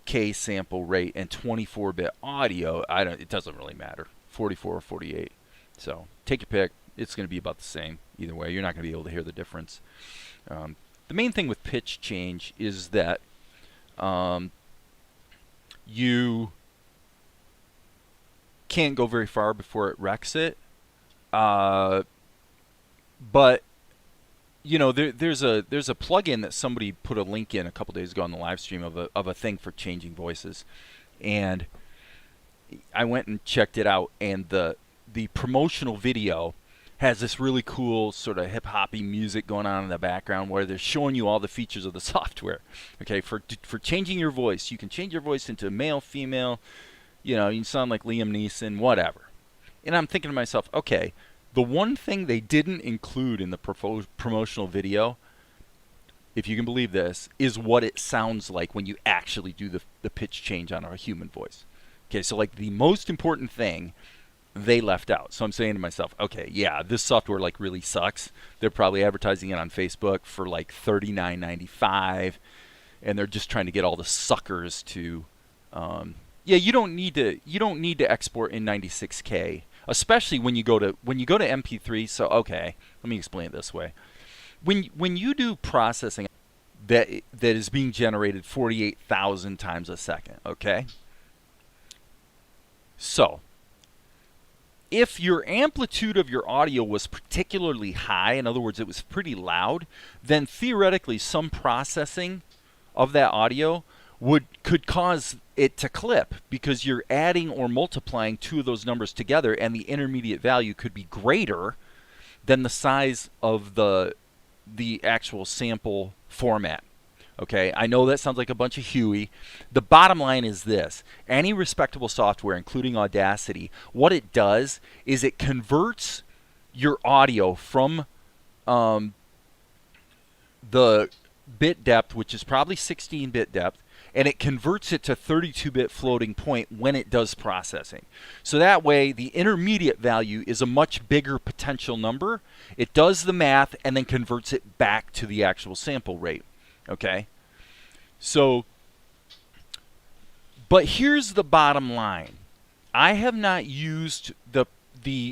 K sample rate and 24-bit audio, it doesn't really matter, 44 or 48. So take your pick. It's going to be about the same either way. You're not going to be able to hear the difference. The main thing with pitch change is that you can't go very far before it wrecks it. But you know, there's a plugin that somebody put a link in a couple days ago on the live stream of a thing for changing voices, and I went and checked it out. And the promotional video has this really cool sort of hip hoppy music going on in the background where they're showing you all the features of the software. Okay, for changing your voice, you can change your voice into male, female. You know, you can sound like Liam Neeson, whatever. And I'm thinking to myself, okay, the one thing they didn't include in the promotional video, if you can believe this, is what it sounds like when you actually do the pitch change on a human voice. Okay, so like the most important thing they left out. So I'm saying to myself, okay, yeah, this software like really sucks. They're probably advertising it on Facebook for like $39.95, and they're just trying to get all the suckers to yeah, you don't need to export in 96K, especially when you go to MP3. So okay, let me explain it this way. When you do processing that is being generated 48,000 times a second, okay? So if your amplitude of your audio was particularly high, in other words, it was pretty loud, then theoretically some processing of that audio could cause it to clip, because you're adding or multiplying two of those numbers together, and the intermediate value could be greater than the size of the actual sample format. Okay, I know that sounds like a bunch of hooey. The bottom line is this: any respectable software, including Audacity, what it does is it converts your audio from the bit depth, which is probably 16-bit depth, and it converts it to 32-bit floating point when it does processing. So that way, the intermediate value is a much bigger potential number. It does the math and then converts it back to the actual sample rate. Okay? So, but here's the bottom line. I have not used the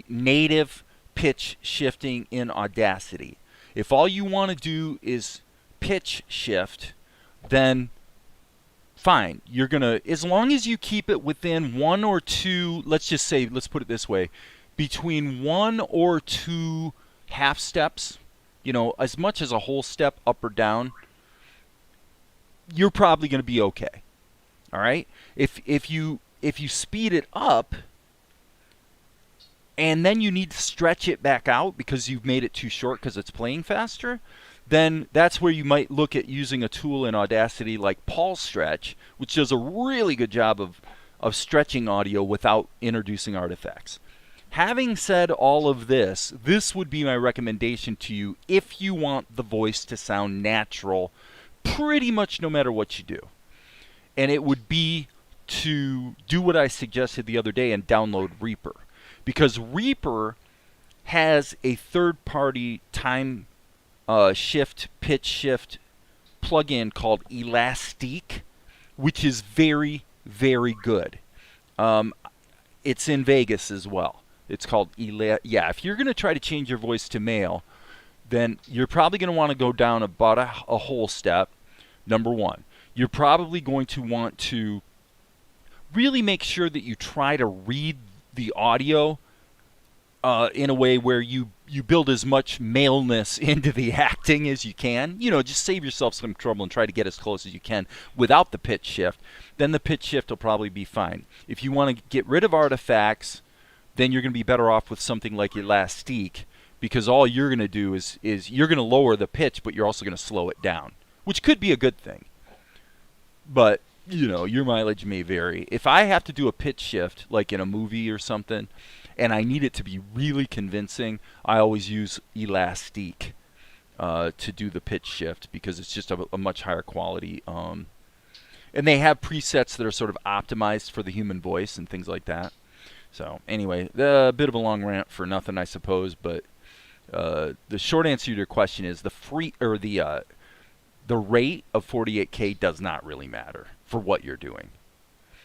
native pitch shifting in Audacity. If all you want to do is pitch shift, then fine. You're going to, as long as you keep it within one or two, let's put it this way, between one or two half steps, you know, as much as a whole step up or down, you're probably going to be okay. All right? If you speed it up, and then you need to stretch it back out because you've made it too short because it's playing faster, then that's where you might look at using a tool in Audacity like Pulse Stretch, which does a really good job of stretching audio without introducing artifacts. Having said all of this, this would be my recommendation to you if you want the voice to sound natural pretty much no matter what you do. And it would be to do what I suggested the other day and download Reaper. Because Reaper has a third-party time shift, pitch shift plugin called Elastique, which is very, very good. It's in Vegas as well. It's called yeah, if you're going to try to change your voice to male, then you're probably going to want to go down about a whole step, number one. You're probably going to want to really make sure that you try to read the audio in a way where you build as much maleness into the acting as you can. You know, just save yourself some trouble and try to get as close as you can without the pitch shift. Then the pitch shift will probably be fine. If you want to get rid of artifacts, then you're going to be better off with something like Elastique, because all you're going to do is you're going to lower the pitch, but you're also going to slow it down, which could be a good thing. But, you know, your mileage may vary. If I have to do a pitch shift, like in a movie or something, and I need it to be really convincing, I always use Elastique to do the pitch shift, because it's just a much higher quality. And they have presets that are sort of optimized for the human voice and things like that. So anyway, a bit of a long rant for nothing, I suppose. But the short answer to your question is the rate of 48K does not really matter for what you're doing,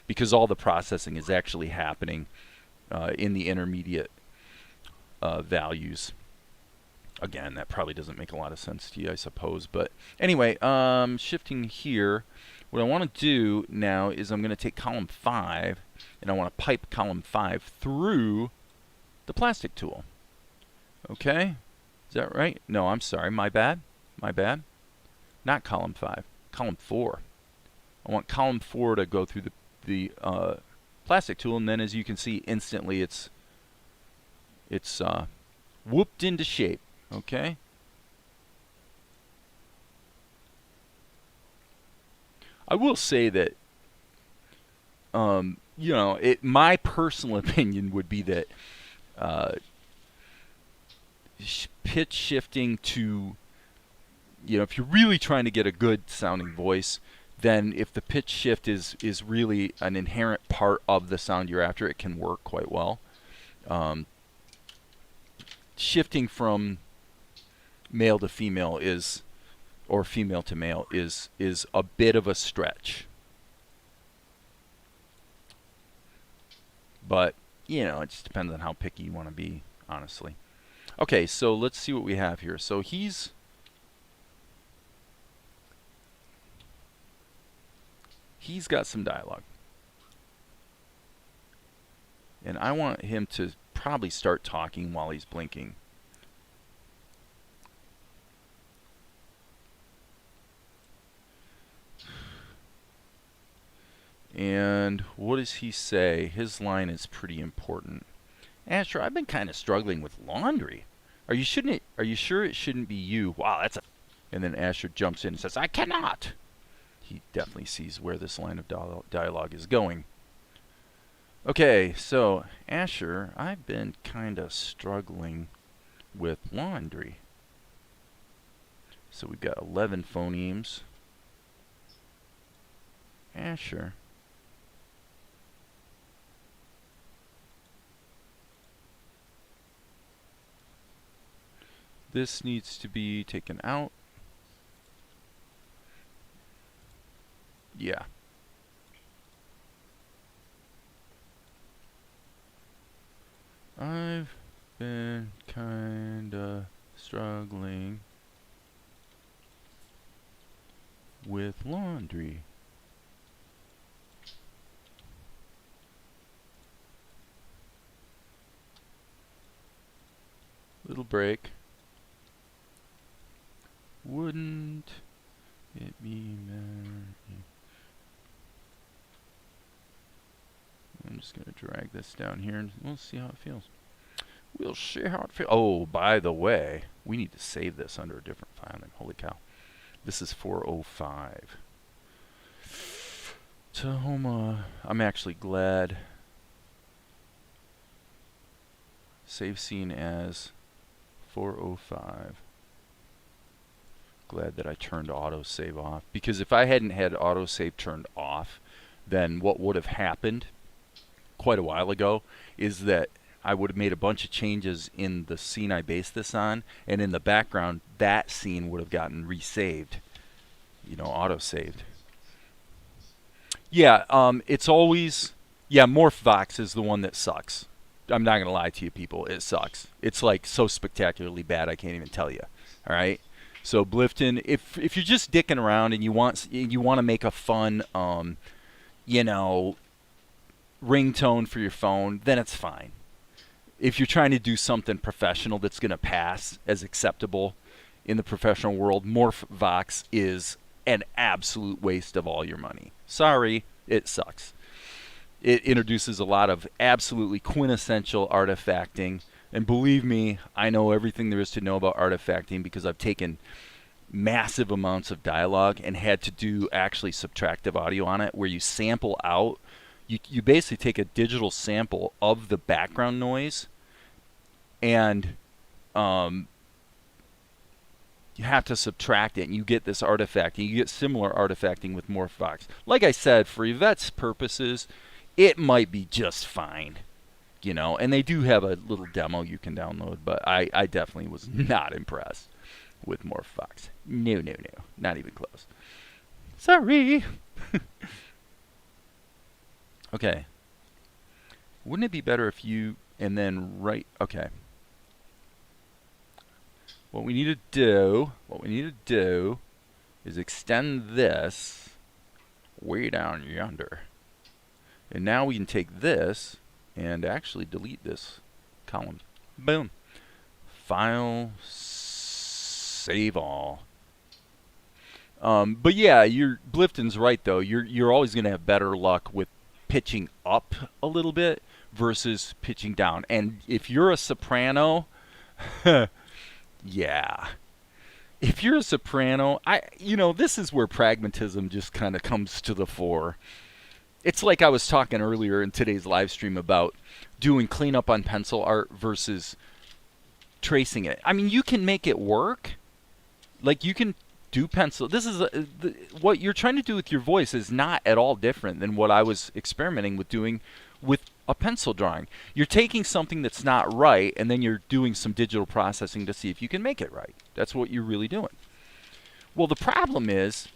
because all the processing is actually happening in the intermediate values. Again, that probably doesn't make a lot of sense to you, I suppose. But anyway, shifting here, what I want to do now is I'm going to take column 5, and I want to pipe column 5 through the plastic tool. Okay? Is that right? No, I'm sorry. My bad. My bad. Not column 5. Column 4. I want column 4 to go through the plastic tool, and then as you can see instantly it's whooped into shape. Okay? I will say that you know, my personal opinion would be that pitch shifting to, you know, if you're really trying to get a good sounding voice, then if the pitch shift is really an inherent part of the sound you're after, it can work quite well. Shifting from male to female or female to male is a bit of a stretch. But, you know, it just depends on how picky you want to be, honestly. Okay, so let's see what we have here. So he's got some dialogue. And I want him to probably start talking while he's blinking. And what does he say? His line is pretty important. Asher, I've been kind of struggling with laundry. Are you sure it shouldn't be you? Wow, that's a... And then Asher jumps in and says, I cannot. He definitely sees where this line of dialogue is going. Okay, so Asher, I've been kind of struggling with laundry. So we've got 11 phonemes. Yeah, sure. This needs to be taken out. Yeah. I've been kinda struggling with laundry. Little break. Wouldn't it be better? I'm just going to drag this down here and we'll see how it feels. We'll see how it feels. Oh, by the way, we need to save this under a different file name. Holy cow. This is 405. Tahoma. I'm actually glad. Save scene as 405. Glad that I turned autosave off. Because if I hadn't had autosave turned off, then what would have happened quite a while ago is that I would have made a bunch of changes in the scene I based this on, and in the background that scene would have gotten resaved, you know, auto-saved. Yeah, it's always, yeah, MorphVox is the one that sucks. I'm not gonna lie to you people, it sucks. It's like so spectacularly bad I can't even tell you. All right, so Blifton, if you're just dicking around and you want to make a fun you know, ringtone for your phone, then it's fine. If you're trying to do something professional that's going to pass as acceptable in the professional world, MorphVox is an absolute waste of all your money. Sorry, it sucks. It introduces a lot of absolutely quintessential artifacting, and believe me, I know everything there is to know about artifacting because I've taken massive amounts of dialogue and had to do actually subtractive audio on it, where you sample out. You basically take a digital sample of the background noise, and you have to subtract it, and you get this artifacting. You get similar artifacting with MorphVox. Like I said, for Yvette's purposes, it might be just fine, you know. And they do have a little demo you can download, but I definitely was not impressed with MorphVox. No, not even close. Sorry. Okay. Wouldn't it be better if you, and then okay. What we need to do is extend this way down yonder. And now we can take this and actually delete this column. Boom. File, save all. But yeah, Blifton's right though. You're always going to have better luck with pitching up a little bit versus pitching down. And if you're a soprano, yeah. If you're a soprano, this is where pragmatism just kind of comes to the fore. It's like I was talking earlier in today's live stream about doing cleanup on pencil art versus tracing it. I mean, you can make it work. Like, you can do pencil. This is what you're trying to do with your voice is not at all different than what I was experimenting with doing with a pencil drawing. You're taking something that's not right, and then you're doing some digital processing to see if you can make it right. That's what you're really doing. Well, the problem is,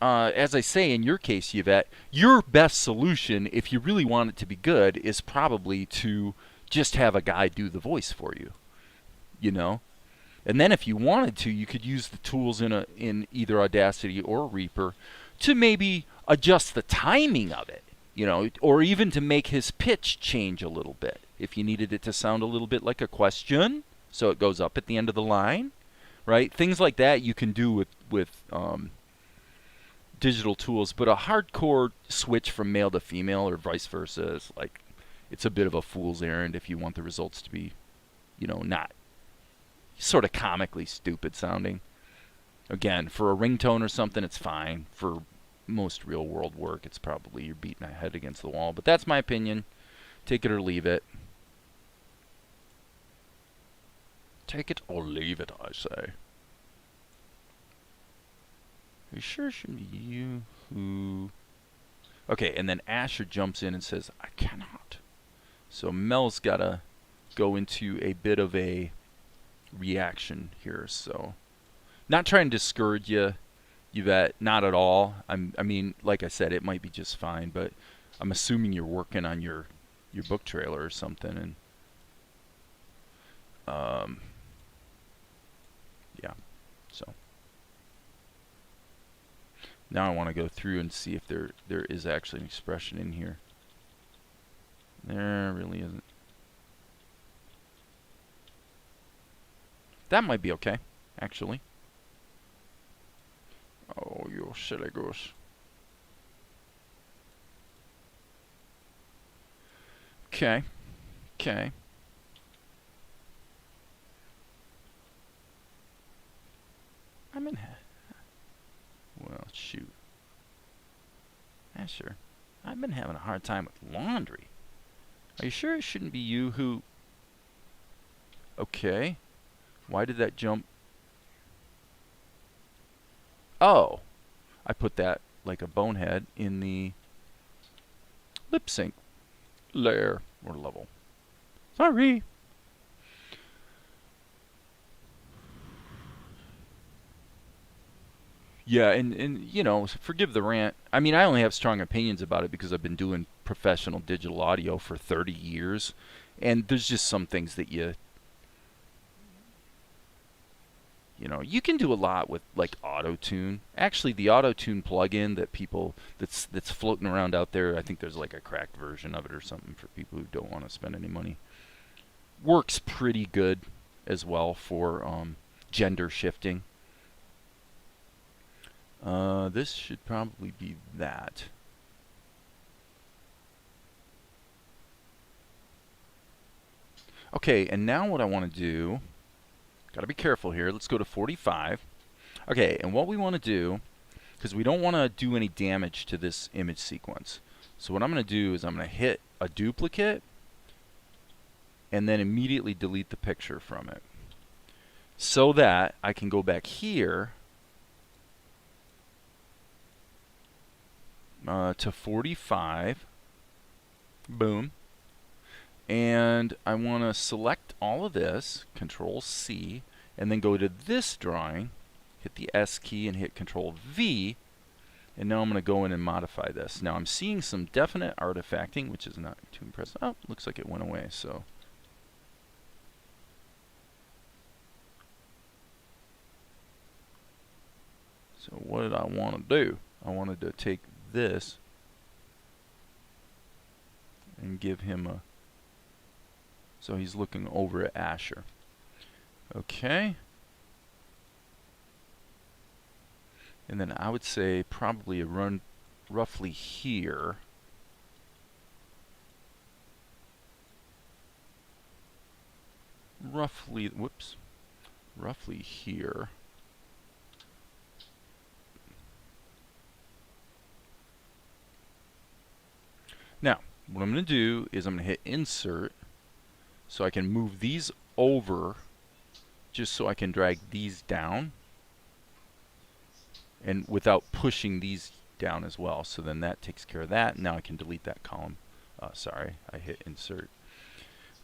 as I say in your case, Yvette, your best solution, if you really want it to be good, is probably to just have a guy do the voice for you. You know? And then if you wanted to, you could use the tools in either Audacity or Reaper to maybe adjust the timing of it, you know, or even to make his pitch change a little bit. If you needed it to sound a little bit like a question, so it goes up at the end of the line, right? Things like that you can do with digital tools, but a hardcore switch from male to female or vice versa is like, it's a bit of a fool's errand if you want the results to be, you know, not sort of comically stupid sounding. Again, for a ringtone or something, it's fine. For most real world work, it's probably you're beating a head against the wall. But that's my opinion. Take it or leave it. Take it or leave it, I say. Are you sure it shouldn't be you who... Okay, and then Asher jumps in and says, I cannot. So Mel's got to go into a bit of a reaction here. So, not trying to discourage you, Yvette, not at all. I mean, like I said, it might be just fine, but I'm assuming you're working on your book trailer or something, and yeah. So now I want to go through and see if there is actually an expression in here. There really isn't. That might be okay, actually. Oh, you silly goose. Okay. Okay. I'm in... Well, shoot. Yeah, sure. I've been having a hard time with laundry. Are you sure it shouldn't be you who... Okay. Why did that jump? Oh. I put that like a bonehead in the lip sync layer or level. Sorry. Yeah, and you know, forgive the rant. I mean, I only have strong opinions about it because I've been doing professional digital audio for 30 years. And there's just some things that you know, you can do a lot with like auto-tune. Actually, the auto-tune plugin that that's floating around out there, I think there's like a cracked version of it or something for people who don't want to spend any money. Works pretty good as well for gender shifting. This should probably be that. Okay, and now what I want to do, gotta be careful here. Let's go to 45. Okay, and what we want to do, because we don't want to do any damage to this image sequence. So what I'm going to do is I'm going to hit a duplicate and then immediately delete the picture from it, so that I can go back here to 45. Boom. And I want to select all of this, Control C, and then go to this drawing, hit the S key and hit Control V, and now I'm going to go in and modify this. Now I'm seeing some definite artifacting, which is not too impressive. Oh, looks like it went away, so. So what did I want to do? I wanted to take this and give him a... So he's looking over at Asher. Okay. And then I would say probably run roughly here. Roughly, whoops. Roughly here. Now, what I'm going to do is I'm going to hit Insert, so I can move these over, just so I can drag these down, and without pushing these down as well. So then that takes care of that. Now I can delete that column. Sorry, I hit Insert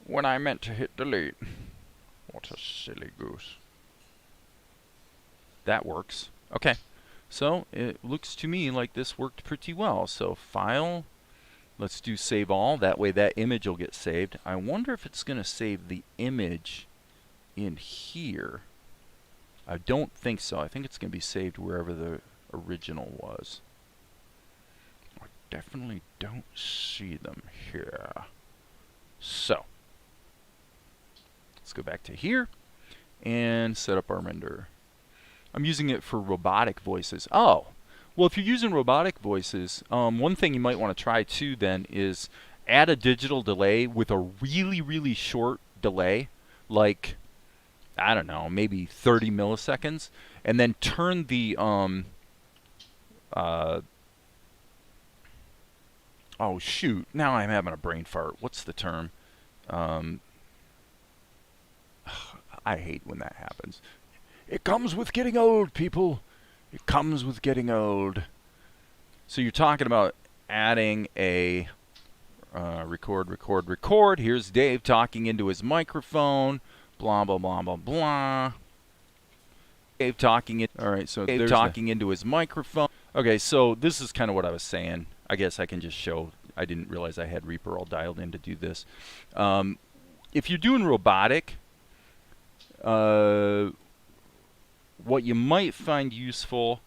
when I meant to hit Delete. What a silly goose. That works. Okay, so it looks to me like this worked pretty well. So File, let's do Save All. That way that image will get saved. I wonder if it's going to save the image in here. I don't think so. I think it's going to be saved wherever the original was. I definitely don't see them here. So, let's go back to here and set up our render. I'm using it for robotic voices. Oh, well, if you're using robotic voices, one thing you might want to try too then is add a digital delay with a really, really short delay, like, I don't know, maybe 30 milliseconds, and then turn the, oh shoot, now I'm having a brain fart. What's the term? I hate when that happens. It comes with getting old, people. It comes with getting old. So you're talking about adding a record. Here's Dave talking into his microphone. Blah, blah, blah, blah, blah. Dave talking it. All right, so Dave talking into his microphone. Okay, so this is kind of what I was saying. I guess I can just show. I didn't realize I had Reaper all dialed in to do this. If you're doing robotic, what you might find useful,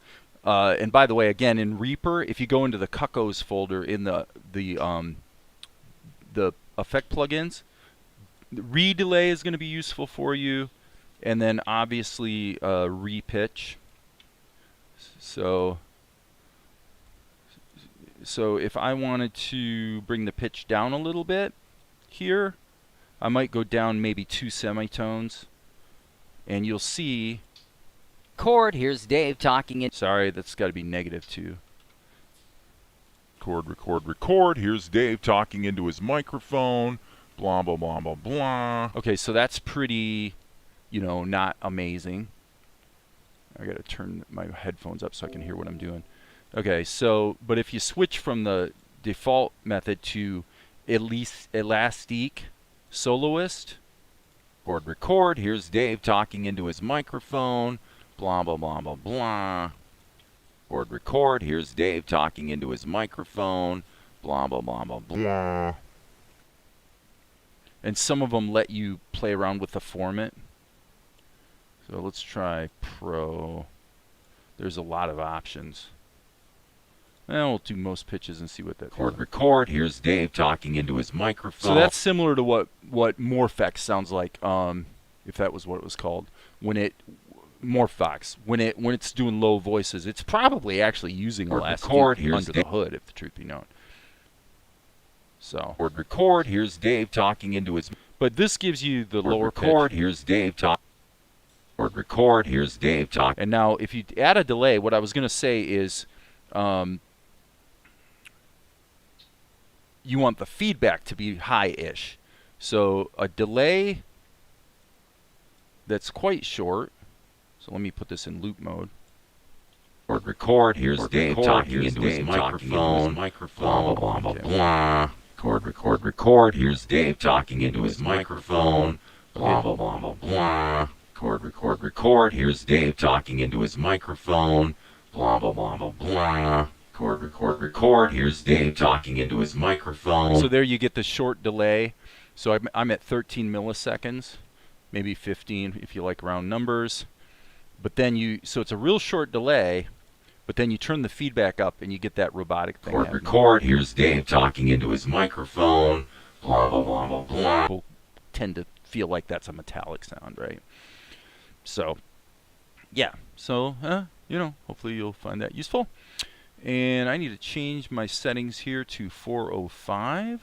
and by the way, again in Reaper, if you go into the Cuckoos folder in the effect plugins, redelay is going to be useful for you, and then obviously repitch. So if I wanted to bring the pitch down a little bit here, I might go down maybe 2 semitones, and you'll see. Here's Dave talking in. Sorry, that's got to be -2. Record. Here's Dave talking into his microphone. Blah, blah, blah, blah, blah. Okay, so that's pretty, not amazing. I got to turn my headphones up so I can hear what I'm doing. Okay, so, but if you switch from the default method to at least Elastic Soloist, record. Here's Dave talking into his microphone. Blah, blah, blah, blah, blah. Record. Here's Dave talking into his microphone. Blah, blah, blah, blah, blah. And some of them let you play around with the format. So let's try Pro. There's a lot of options. And we'll do most pitches and see what that does. Record. Here's Dave talking into his microphone. So that's similar to what Morphex sounds like, if that was what it was called. Morphex, when it's doing low voices, it's probably actually using Elastic under the hood, if the truth be known. So record. Here's Dave talking into his. But this gives you the lower record. pitch. Here's Dave talking. Record. Here's Dave talking. And now, if you add a delay, what I was going to say is, you want the feedback to be high-ish. So a delay that's quite short. So let me put this in loop mode. Record. Here's Dave talking into his microphone. Blah, blah, blah, blah. Record. Here's Dave talking into his microphone. Blah, blah, blah, blah, blah. Record. Here's Dave talking into his microphone. Blah, blah, blah, blah, blah. Record. Here's Dave talking into his microphone. So there you get the short delay. So I'm at 13 milliseconds, maybe 15 if you like round numbers. But then so it's a real short delay, but then you turn the feedback up and you get that robotic thing. Record. Here's Dave talking into his microphone. Blah, blah, blah, blah, blah. People tend to feel like that's a metallic sound, right? So, yeah. So, hopefully you'll find that useful. And I need to change my settings here to 405.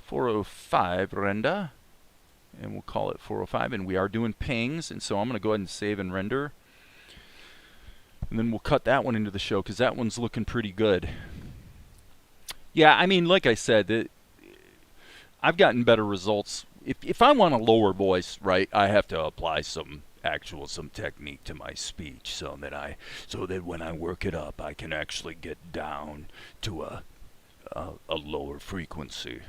405 render. And we'll call it 405. And we are doing pings. And so I'm going to go ahead and save and render. And then we'll cut that one into the show because that one's looking pretty good. Yeah, I mean, like I said, I've gotten better results. If I want a lower voice, right, I have to apply some technique to my speech so that when I work it up, I can actually get down to a lower frequency.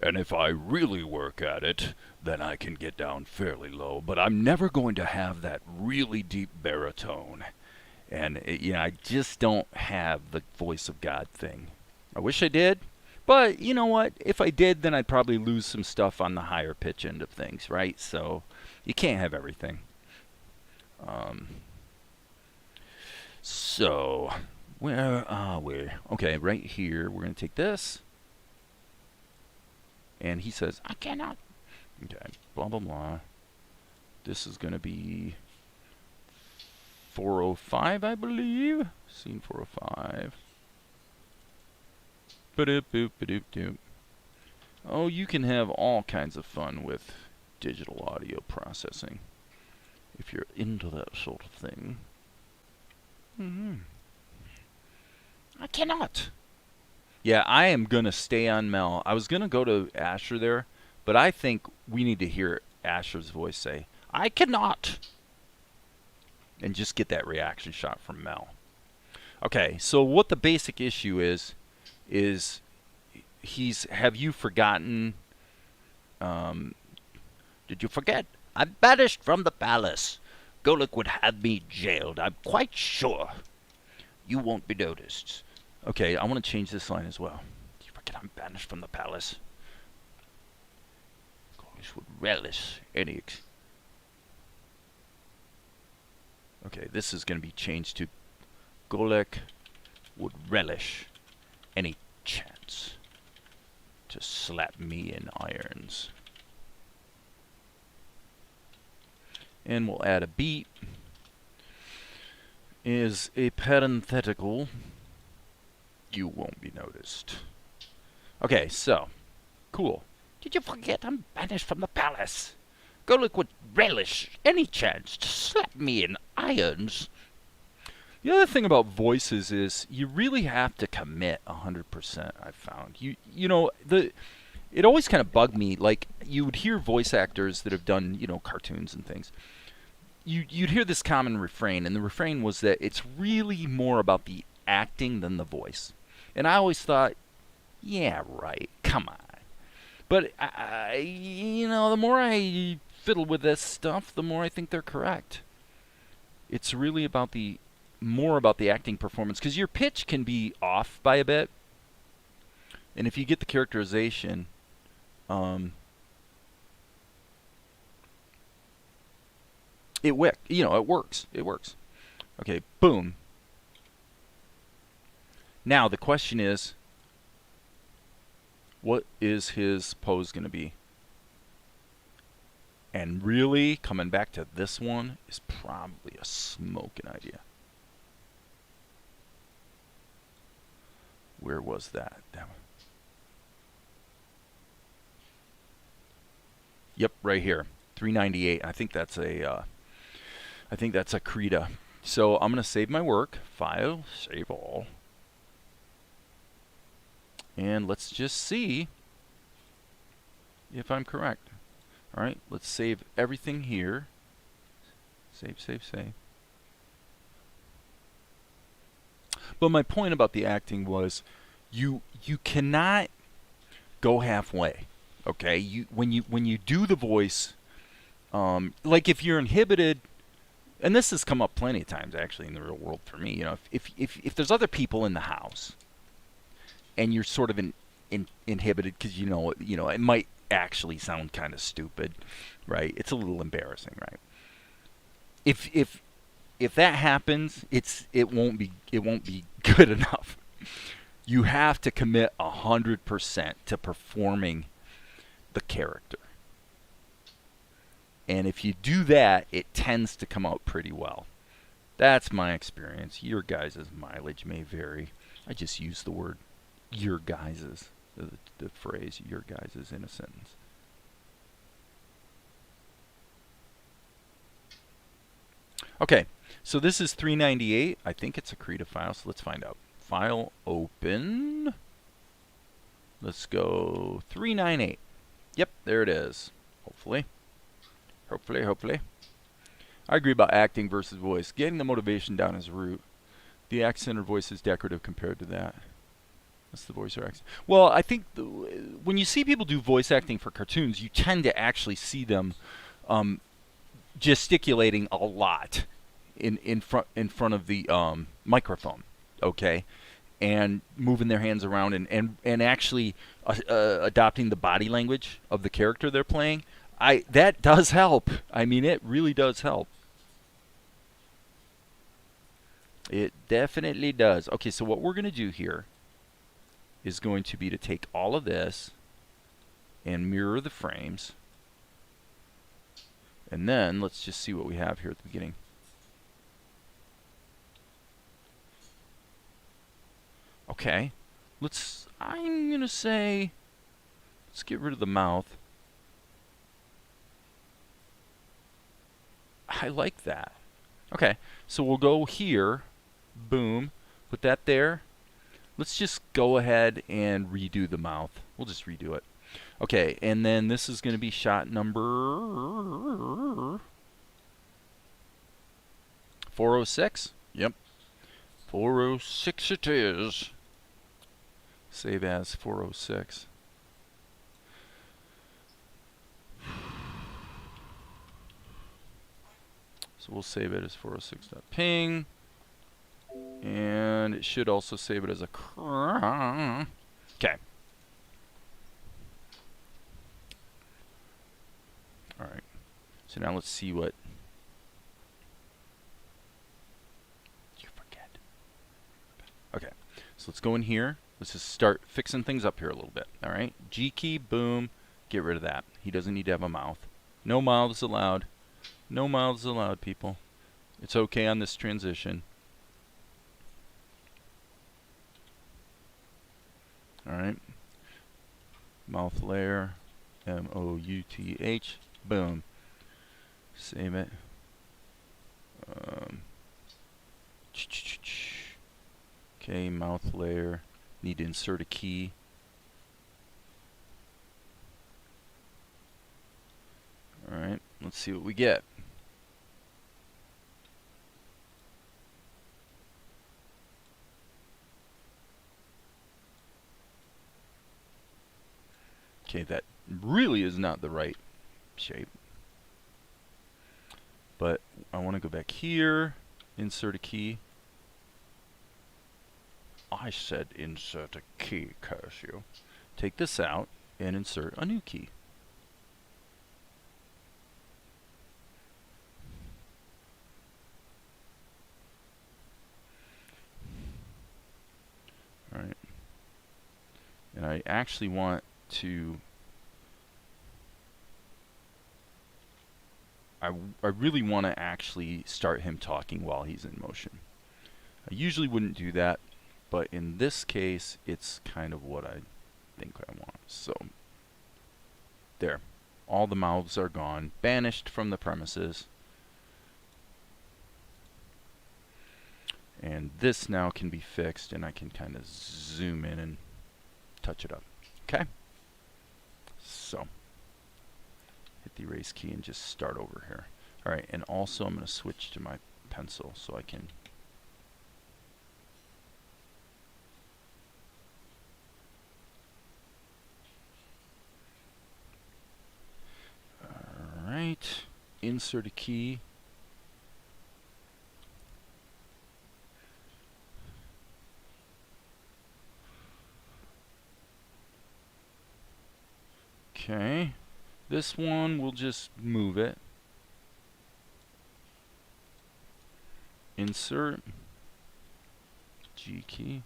And if I really work at it, then I can get down fairly low. But I'm never going to have that really deep baritone. And I just don't have the voice of God thing. I wish I did. But you know what? If I did, then I'd probably lose some stuff on the higher pitch end of things, right? So you can't have everything. So where are we? Okay, right here. We're going to take this. And he says, I cannot. Okay, blah, blah, blah. This is going to be 405, I believe. Scene 405. Ba-doop, boop, ba-doop, doop. Oh, you can have all kinds of fun with digital audio processing if you're into that sort of thing. I cannot. Yeah, I am going to stay on Mel. I was going to go to Asher there, but I think we need to hear Asher's voice say, I cannot. and just get that reaction shot from Mel. Okay, so what the basic issue is have you forgotten, Did you forget? I'm banished from the palace. Golik would have me jailed, I'm quite sure. You won't be noticed. okay, I want to change this line as well. Did you forget I'm banished from the palace? Golik would relish any... Okay, this is going to be changed to Golik would relish any chance to slap me in irons. And we'll add a beat. Is a parenthetical. You won't be noticed. Okay, so cool. Did you forget I'm banished from the palace? Golik would relish any chance to slap me in irons. The other thing about voices is you really have to commit 100%. I've found you know it always kind of bugged me. Like you would hear voice actors that have done cartoons and things. You'd hear this common refrain, and the refrain was that it's really more about the acting than the voice. And I always thought, yeah, right. Come on. But the more I fiddle with this stuff, the more I think they're correct. It's really about more about the acting performance, because your pitch can be off by a bit, and if you get the characterization, it works. It works. Okay, boom. Now the question is, what is his pose going to be? And really, coming back to this one is probably a smoking idea. Where was that? Yep, right here, 398. I think that's a Krita. So I'm gonna save my work. File, save all, and let's just see if I'm correct. All right, let's save everything here. Save, save, save. But my point about the acting was, you cannot go halfway. Okay, when you do the voice, like if you're inhibited, and this has come up plenty of times actually in the real world for me. If there's other people in the house, and you're sort of inhibited because it might actually sound kind of stupid, right? It's a little embarrassing, right? If that happens, it won't be good enough. You have to commit 100% to performing the character. And if you do that, it tends to come out pretty well. That's my experience. Your guys' mileage may vary. I just use the word your guys', the phrase your guys' in a sentence. Okay, so this is 398. I think it's a Krita file, so let's find out. File, open. Let's go 398. Yep, there it is. Hopefully. Hopefully. I agree about acting versus voice. Getting the motivation down is root. The accent or voice is decorative compared to that. That's the voice or accent. Well, I think when you see people do voice acting for cartoons, you tend to actually see them gesticulating a lot in front of the microphone, okay, and moving their hands around and actually adopting the body language of the character they're playing. That does help. I mean, it really does help. It definitely does. Okay, so what we're going to do here is going to be to take all of this and mirror the frames. And then let's just see what we have here at the beginning. Okay, I'm going to say, let's get rid of the mouth. I like that. Okay, so we'll go here, boom, put that there. Let's just go ahead and redo the mouth. We'll just redo it. Okay, and then this is going to be shot number 4. 406? Yep. 406 it is. Save as 406. So we'll save it as 406.ping. And it should also save it as a okay. Alright. So now let's see what you forget. Okay. So let's go in here. Let's just start fixing things up here a little bit. Alright. G key, boom. Get rid of that. He doesn't need to have a mouth. No mouths allowed. No mouths allowed, people. It's okay on this transition. Alright. Mouth layer. M-O-U-T-H. Boom. Save it. Okay, mouth layer. Need to insert a key. Alright, let's see what we get. Okay, that really is not the right shape. But I want to go back here, insert a key. I said insert a key, curse you. Take this out and insert a new key. Alright. And I actually want to I really want to actually start him talking while he's in motion. I usually wouldn't do that, but in this case it's kind of what I think I want. So there. All the mouths are gone, banished from the premises. And this now can be fixed, and I can kind of zoom in and touch it up. Okay? So, hit the erase key and just start over here. Alright, and also I'm going to switch to my pencil so I can... Alright, insert a key. Okay, this one we'll just move it. Insert G key.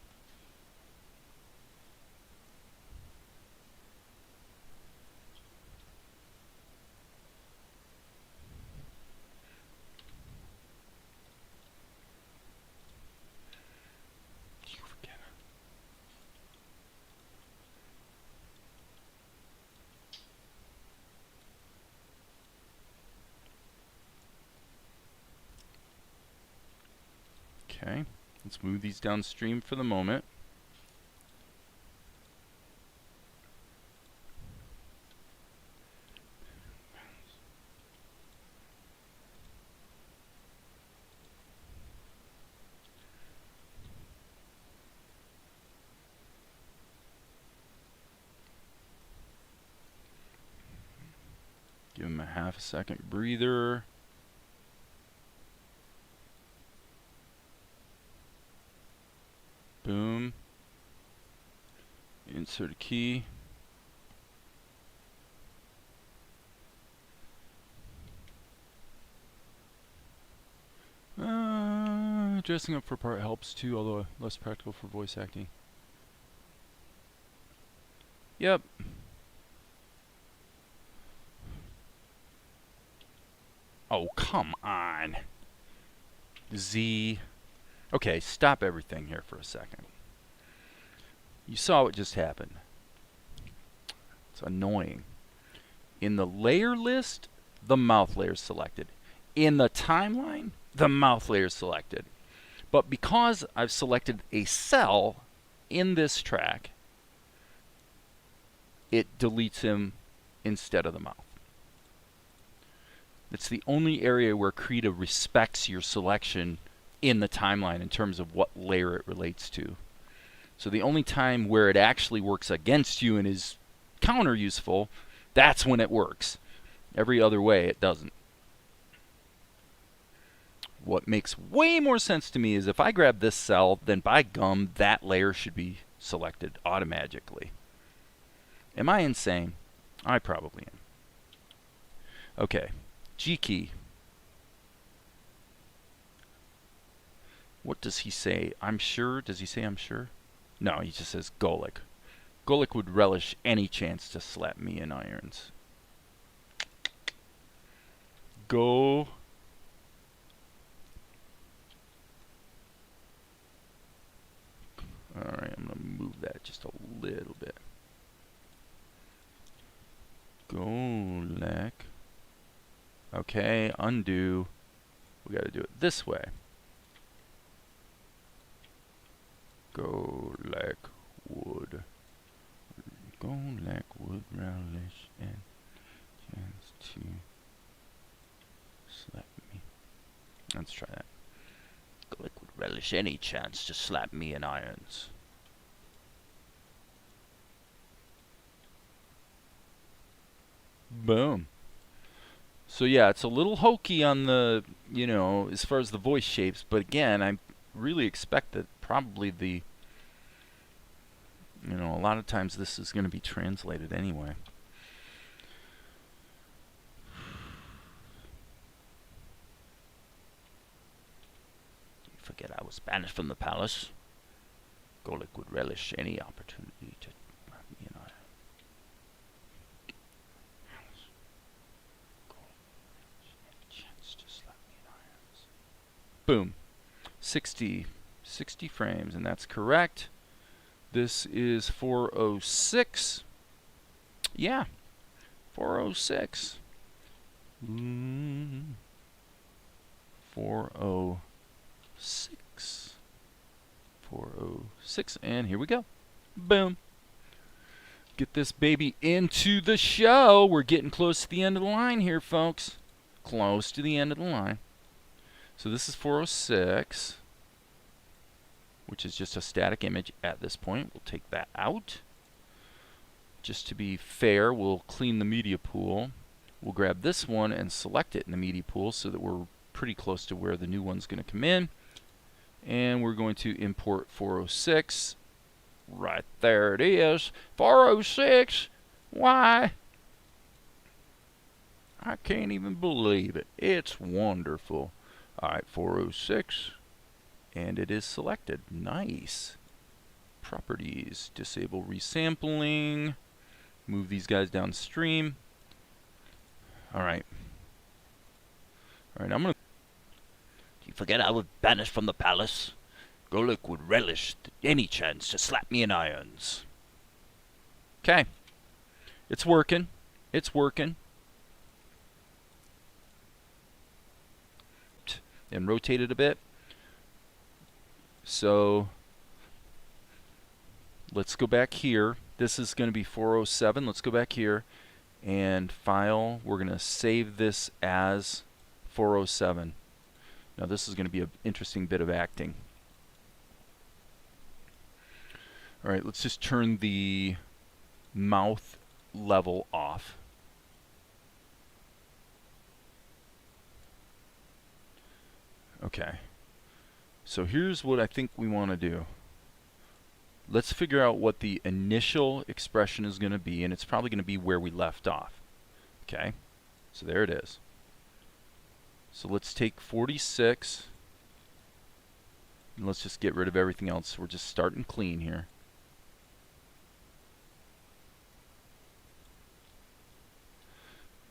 Okay, let's move these downstream for the moment. Give him a half a second breather. Boom. Insert a key. Dressing up for part helps too, although less practical for voice acting. Yep. Oh, come on. Z. Okay, stop everything here for a second. You saw what just happened. It's annoying. In the layer list, the mouth layer is selected. In the timeline, the mouth layer is selected. But because I've selected a cell in this track, it deletes him instead of the mouth. It's the only area where Krita respects your selection in the timeline in terms of what layer it relates to. So the only time where it actually works against you and is counter useful, that's when it works. Every other way it doesn't. What makes way more sense to me is if I grab this cell, then by gum, that layer should be selected automatically. Am I insane? I probably am. Okay, G key. What does he say? I'm sure? Does he say I'm sure? No, he just says Golik. Golik would relish any chance to slap me in irons. Go. Alright, I'm going to move that just a little bit. Golek. Okay, undo. We got to do it this way. Golek would. Golek would relish and chance to slap me. Let's try that. Golik would relish any chance to slap me in irons. Boom. So yeah, it's a little hokey on the, as far as the voice shapes, but again, I really expect that probably the, a lot of times this is going to be translated anyway. You forget I was banished from the palace. Golik would relish any opportunity to, Boom. 60 frames, and that's correct. This is 406. Yeah, 406. 406. 406, and here we go. Boom. Get this baby into the show. We're getting close to the end of the line here, folks. Close to the end of the line. So this is 406, which is just a static image at this point. We'll take that out. Just to be fair, we'll clean the media pool. We'll grab this one and select it in the media pool so that we're pretty close to where the new one's going to come in. And we're going to import 406. Right there it is. 406. Why? I can't even believe it. It's wonderful. Alright, 406, and it is selected. Nice. Properties, disable resampling, move these guys downstream. Alright. I'm going to... You forget I was banished from the palace. Golik would relish any chance to slap me in irons. Okay. It's working. It's working. And rotate it a bit. So let's go back here. This is going to be 407. Let's go back here and file. We're going to save this as 407. Now this is going to be an interesting bit of acting. Alright, let's just turn the mouth level off. Okay, so here's what I think we want to do. Let's figure out what the initial expression is going to be, and it's probably going to be where we left off. Okay, so there it is. So let's take 46, and let's just get rid of everything else. We're just starting clean here.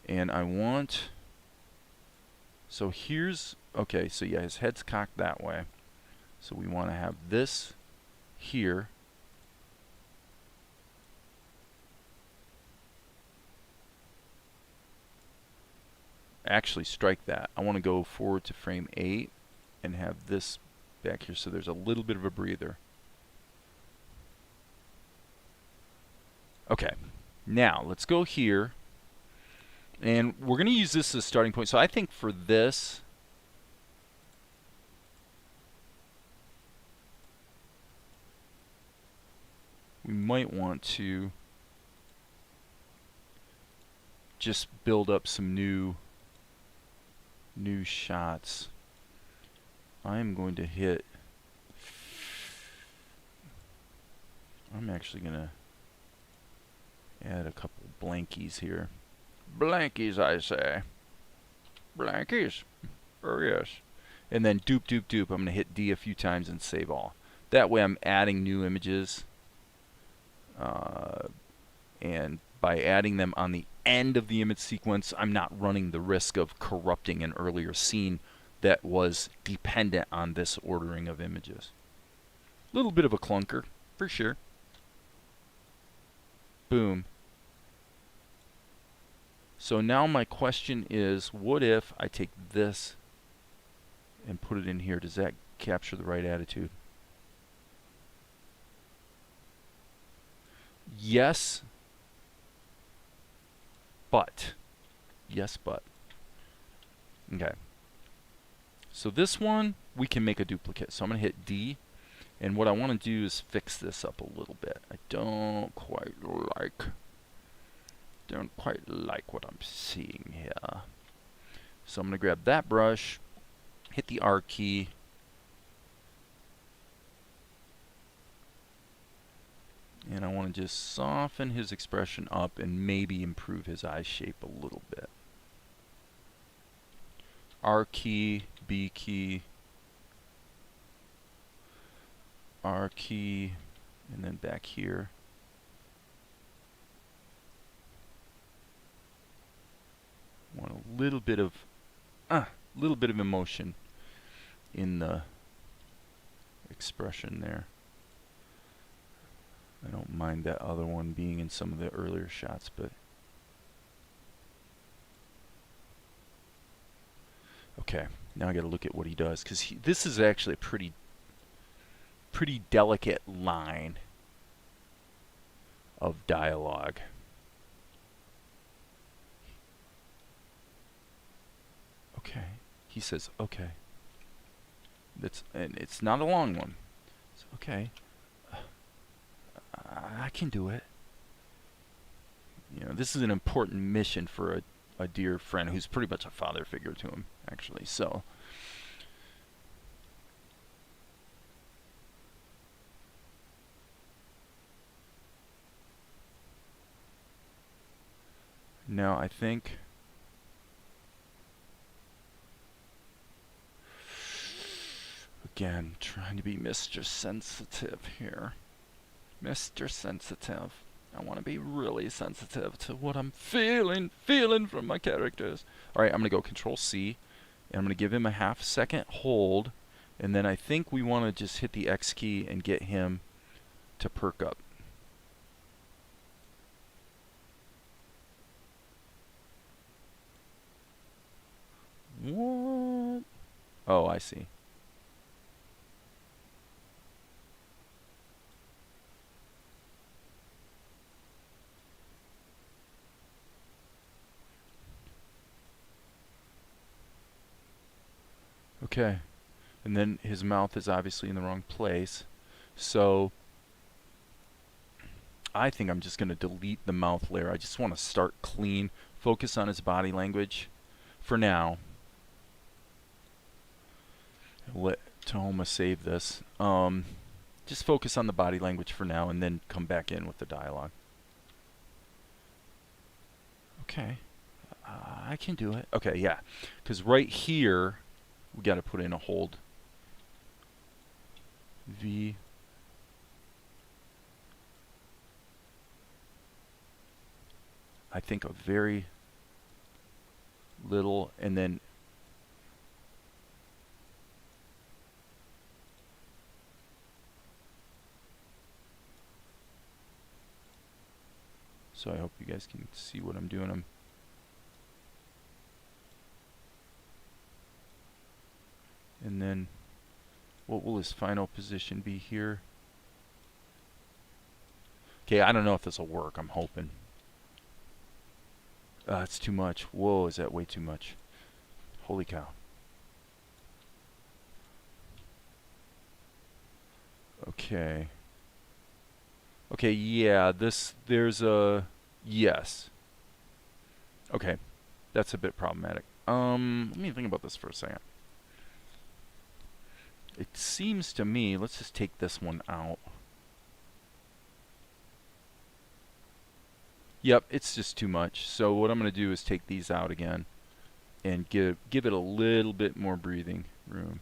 And I want... So here's... Okay, so yeah, his head's cocked that way. So we want to have this here. Actually, strike that. I want to go forward to frame 8 and have this back here so there's a little bit of a breather. Okay, now let's go here And we're going to use this as a starting point. So I think for this, we might want to just build up some new shots. I'm going to hit, I'm actually going to add a couple blankies here. Blankies, I say. Blankies. Oh, yes. And then dupe, dupe, dupe. I'm going to hit D a few times and save all. That way I'm adding new images. And by adding them on the end of the image sequence, I'm not running the risk of corrupting an earlier scene that was dependent on this ordering of images. A little bit of a clunker, for sure. Boom. So now my question is, what if I take this and put it in here? Does that capture the right attitude? Yes, but. Yes, but. Okay. So this one, we can make a duplicate. So I'm going to hit D. And what I want to do is fix this up a little bit. I don't quite like what I'm seeing here. So I'm going to grab that brush, hit the R key, and I want to just soften his expression up and maybe improve his eye shape a little bit. R key, B key, R key, and then back here. Want a little bit of emotion in the expression there. I don't mind that other one being in some of the earlier shots, but okay. Now I got to look at what he does, because this is actually a pretty delicate line of dialogue. Okay. He says, okay. And it's not a long one. So, okay. I can do it. You know, this is an important mission for a dear friend who's pretty much a father figure to him, actually. So, now I think again, trying to be Mr. Sensitive here. Mr. Sensitive. I want to be really sensitive to what I'm feeling from my characters. Alright, I'm going to go Control C, and I'm going to give him a half-second hold, and then I think we want to just hit the X key and get him to perk up. What? Oh, I see. Okay, and then his mouth is obviously in the wrong place, so I think I'm just going to delete the mouth layer. I just want to start clean, focus on his body language for now. Let Tahoma save this. Just focus on the body language for now, and then come back in with the dialogue. Okay, I can do it. Okay, yeah, because right here we got to put in a hold. V. I think a very little, and then so I hope you guys can see what I'm doing. And then what will his final position be here? Okay, I don't know if this will work. I'm hoping. It's too much. Whoa, is that way too much? Holy cow. Okay. Okay, yeah, there's a, yes. Okay, that's a bit problematic. Let me think about this for a second. It seems to me, let's just take this one out. Yep, it's just too much. So what I'm going to do is take these out again and give it a little bit more breathing room.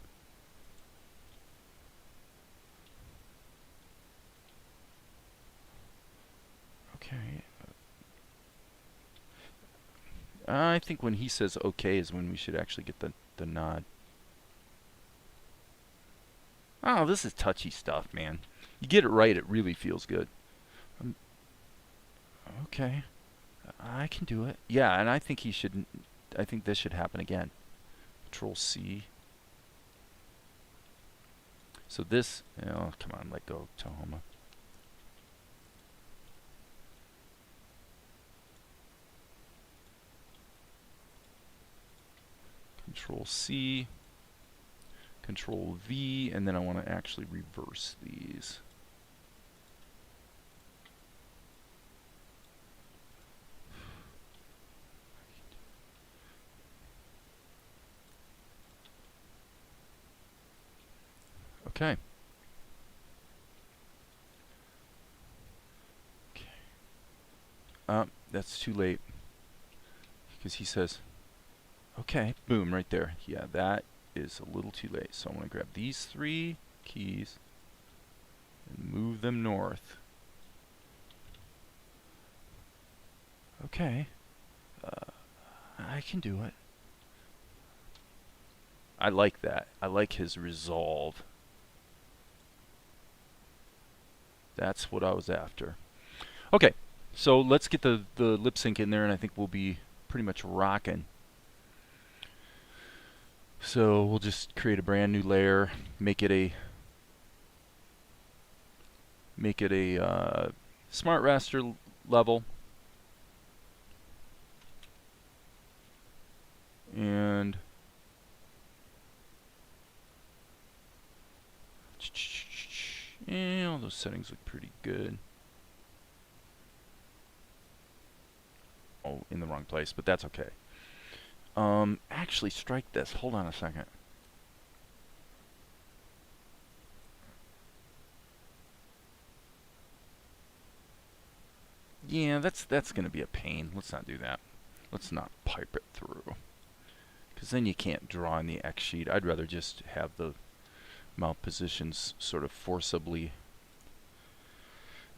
Okay. I think when he says okay is when we should actually get the nod. Oh, this is touchy stuff, man. You get it right, it really feels good. Okay. I can do it. Yeah, and I think he should, I think this should happen again. Control C. So this, oh, come on, let go, Tahoma. Control C, Control V, and then I want to actually reverse these. Okay. That's too late. Because he says, okay, boom, right there. Yeah, that is a little too late. So I'm going to grab these 3 keys and move them north. Okay. I can do it. I like that. I like his resolve. That's what I was after. Okay, so let's get the lip sync in there, and I think we'll be pretty much rocking. So we'll just create a brand new layer, make it a smart raster level, and all those settings look pretty good. Oh, in the wrong place, but that's okay. Actually strike this. Hold on a second. Yeah, that's going to be a pain. Let's not do that. Let's not pipe it through. Because then you can't draw in the X sheet. I'd rather just have the mouth positions sort of forcibly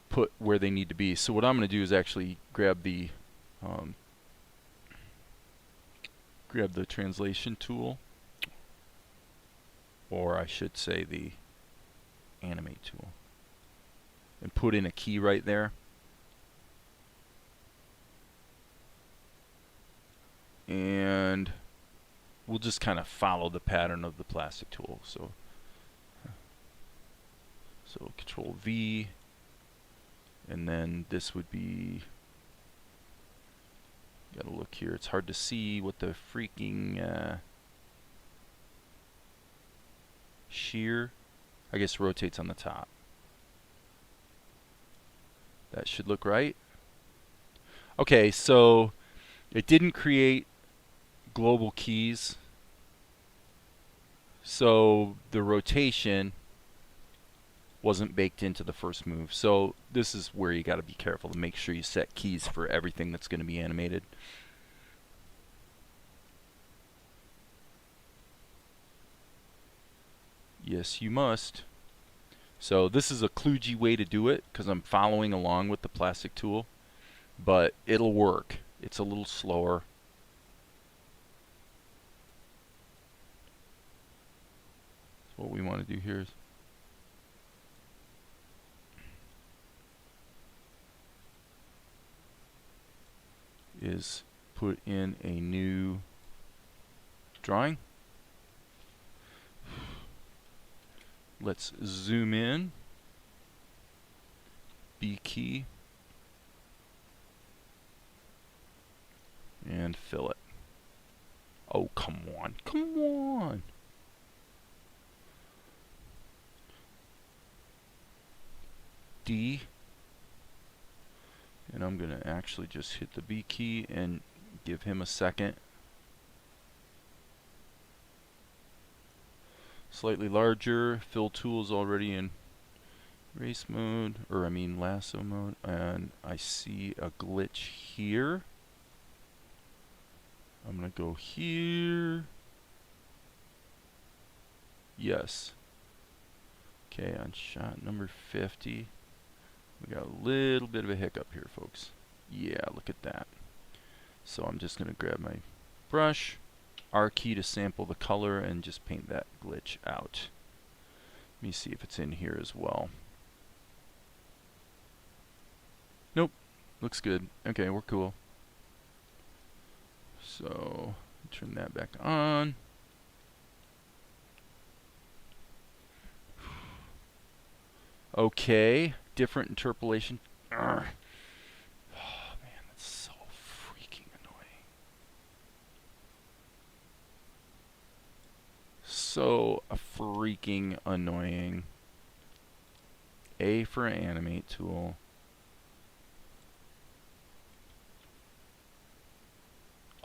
put where they need to be. So what I'm going to do is actually grab the translation tool, or I should say the animate tool, and put in a key right there. And we'll just kind of follow the pattern of the plastic tool. So Control V, and then this would be, gotta look here, it's hard to see what the freaking shear, I guess, rotates on the top. That should look right. Okay, so it didn't create global keys, so the rotation wasn't baked into the first move. So this is where you got to be careful to make sure you set keys for everything that's going to be animated. Yes, you must. So this is a kludgy way to do it because I'm following along with the plastic tool, but it'll work. It's a little slower. So what we want to do here is put in a new drawing. Let's zoom in. B key. and fill it. Oh, come on. Come on. D. And I'm going to actually just hit the B key and give him a second. Slightly larger. Fill tool is already in race mode, or I mean lasso mode, and I see a glitch here. I'm going to go here. Yes. Okay, on shot number 50. We got a little bit of a hiccup here, folks. Yeah, look at that. So I'm just going to grab my brush, R key to sample the color, and just paint that glitch out. Let me see if it's in here as well. Nope. Looks good. Okay, we're cool. So, turn that back on. Okay, different interpolation. Urgh. Oh man, that's so freaking annoying. So freaking annoying. A for animate tool.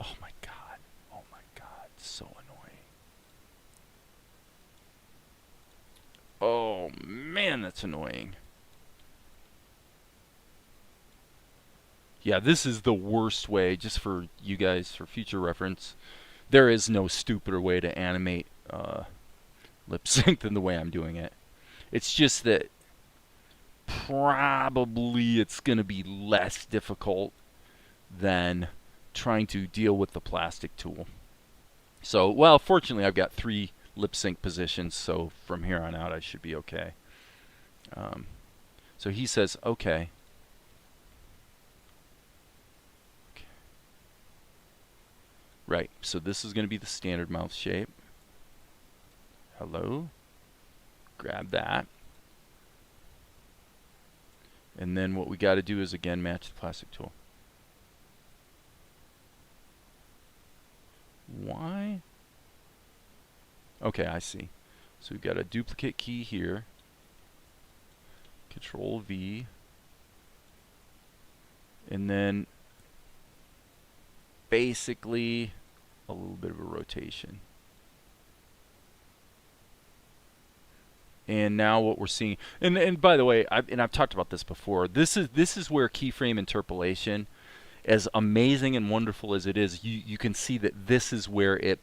Oh my god. Oh my god. So annoying. Oh man, that's annoying. Yeah, this is the worst way, just for you guys, for future reference. There is no stupider way to animate lip sync than the way I'm doing it. It's just that probably it's going to be less difficult than trying to deal with the plastic tool. So, well, fortunately I've got 3 lip sync positions, so from here on out I should be okay. So he says, okay. Right, so this is going to be the standard mouth shape. Hello. Grab that. And then what we got to do is again match the plastic tool. Why? Okay, I see. So we've got a duplicate key here. Control V. And then basically a little bit of a rotation. And now what we're seeing, and by the way, I've talked about this before. This is where keyframe interpolation, as amazing and wonderful as it is, you can see that this is where it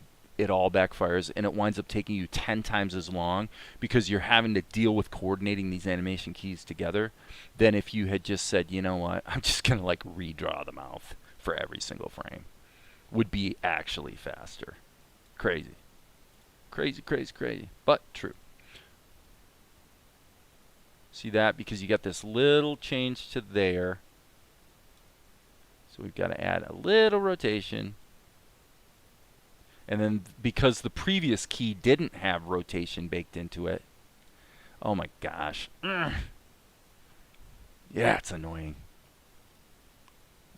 all backfires, and it winds up taking you 10 times as long because you're having to deal with coordinating these animation keys together than if you had just said, you know what, I'm just gonna like redraw the mouth for every single frame. Would be actually faster. Crazy. Crazy, crazy, crazy, but true. See that? Because you got this little change to there. So we've got to add a little rotation. And then because the previous key didn't have rotation baked into it. Oh my gosh. Yeah, it's annoying.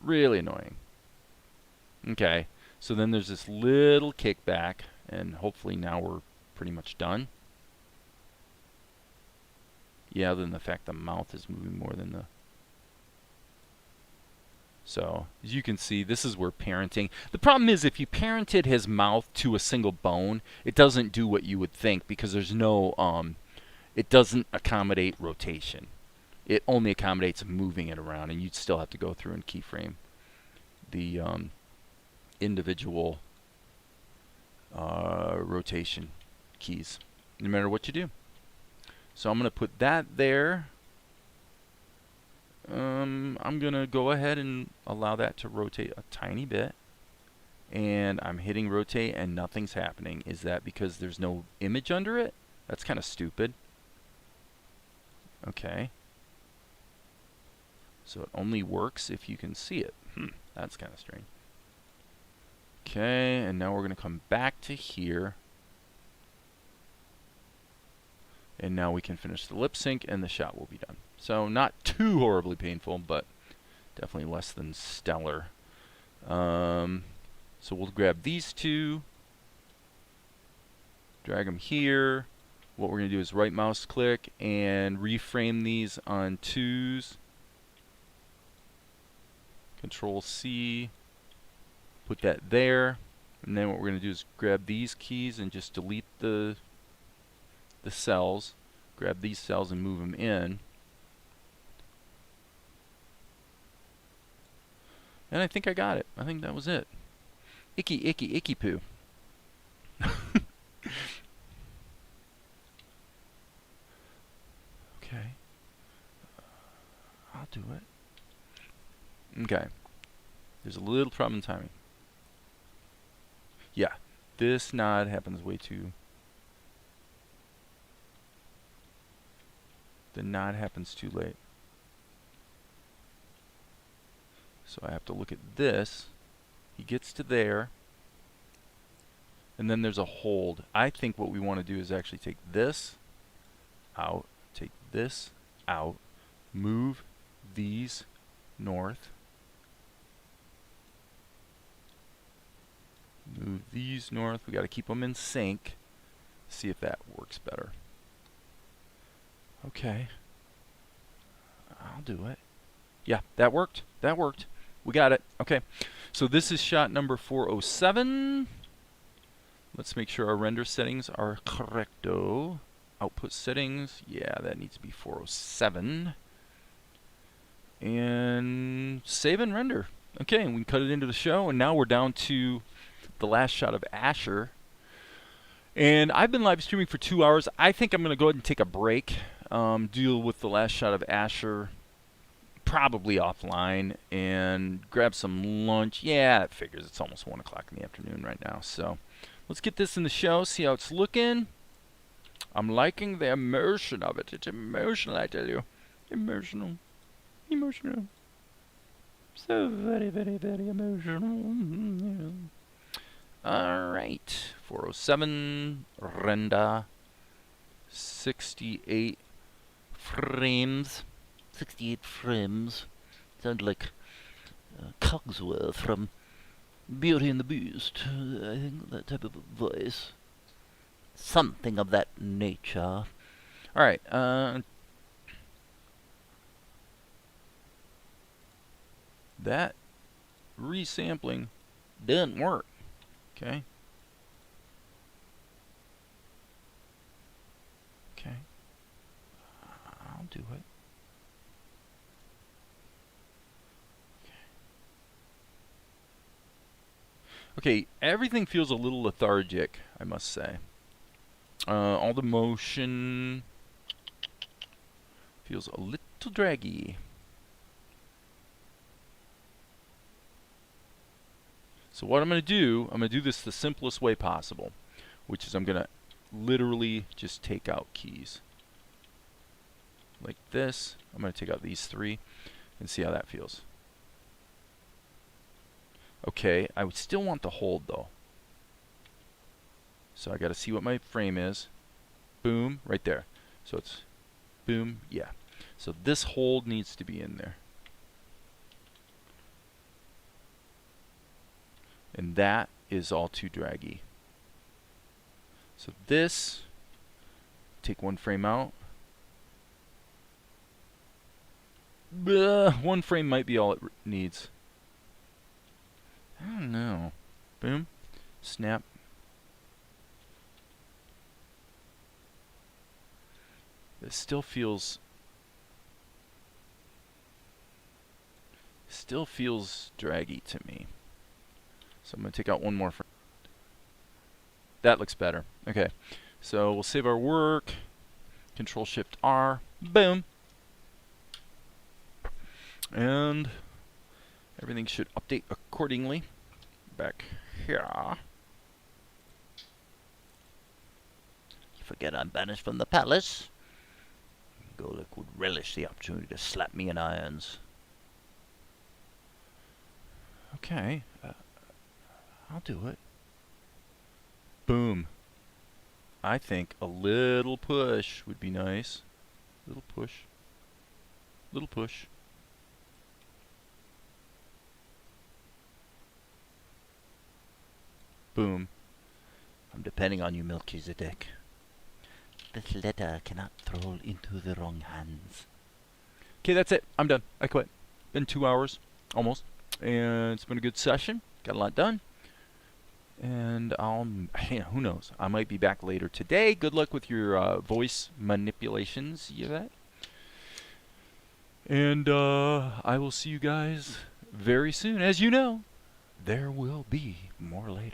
Really annoying. Okay. So then there's this little kickback. And hopefully now we're pretty much done. Yeah, other than the fact the mouth is moving more than the... So, as you can see, this is where parenting... The problem is if you parented his mouth to a single bone, it doesn't do what you would think because there's no... it doesn't accommodate rotation. It only accommodates moving it around, and you'd still have to go through and keyframe the individual rotation keys, no matter what you do. So I'm going to put that there. I'm going to go ahead and allow that to rotate a tiny bit. And I'm hitting rotate and nothing's happening. Is that because there's no image under it? That's kind of stupid. Okay. So it only works if you can see it. That's kind of strange. Okay, and now we're going to come back to here. And now we can finish the lip sync and the shot will be done. So not too horribly painful, but definitely less than stellar. So we'll grab these two, drag them here. What we're going to do is right mouse click and reframe these on 2s. Control C, put that there. And then what we're going to do is grab these keys and just delete the cells. Grab these cells and move them in. And I think I got it. I think that was it. Icky, icky, icky poo. Okay. I'll do it. Okay. There's a little problem in timing. Yeah. This nod happens way too... The nod happens too late. So I have to look at this. He gets to there. And then there's a hold. I think what we want to do is actually take this out, take this out, move these north, move these north. We got to keep them in sync. See if that works better. Okay. I'll do it. Yeah, that worked. That worked. We got it. Okay. So this is shot number 407. Let's make sure our render settings are correcto. Output settings. Yeah, that needs to be 407. And save and render. Okay, and we can cut it into the show. And now we're down to the last shot of Asher. And I've been live streaming for 2 hours. I think I'm going to go ahead and take a break. Deal with the last shot of Asher probably offline and grab some lunch. Yeah, it figures. It's almost 1 o'clock in the afternoon right now. So let's get this in the show, see how it's looking. I'm liking the immersion of it. It's emotional, I tell you. Emotional. Emotional. So very, very, very emotional. Alright. 407. Render. 68 frames. 68 frames. Sound like Cogsworth from Beauty and the Beast. I think that type of voice. Something of that nature. Alright, that resampling didn't work. Okay. Okay. I'll do it. Okay, everything feels a little lethargic, I must say. All the motion feels a little draggy. So what I'm going to do this the simplest way possible, which is I'm going to literally just take out keys. Like this. I'm going to take out these 3 and see how that feels. Okay, I would still want the hold though. So I got to see what my frame is. Boom, right there. So it's boom, yeah. So this hold needs to be in there. And that is all too draggy. So this, take 1 frame out. 1 frame might be all it needs. I don't know. Boom. Snap. It still feels draggy to me. So I'm going to take out 1 more frame. That looks better. Okay. So we'll save our work. Control Shift R. Boom. And everything should update accordingly. Back here. You forget I'm banished from the palace. Goluk would relish the opportunity to slap me in irons. Okay. I'll do it. Boom. I think a little push would be nice. Little push. Little push. Boom. I'm depending on you, Melchizedek. This letter cannot fall into the wrong hands. Okay, that's it. I'm done. I quit. Been 2 hours, almost. And it's been a good session. Got a lot done. And who knows? I might be back later today. Good luck with your voice manipulations, Yvette. And I will see you guys very soon. As you know, there will be more later.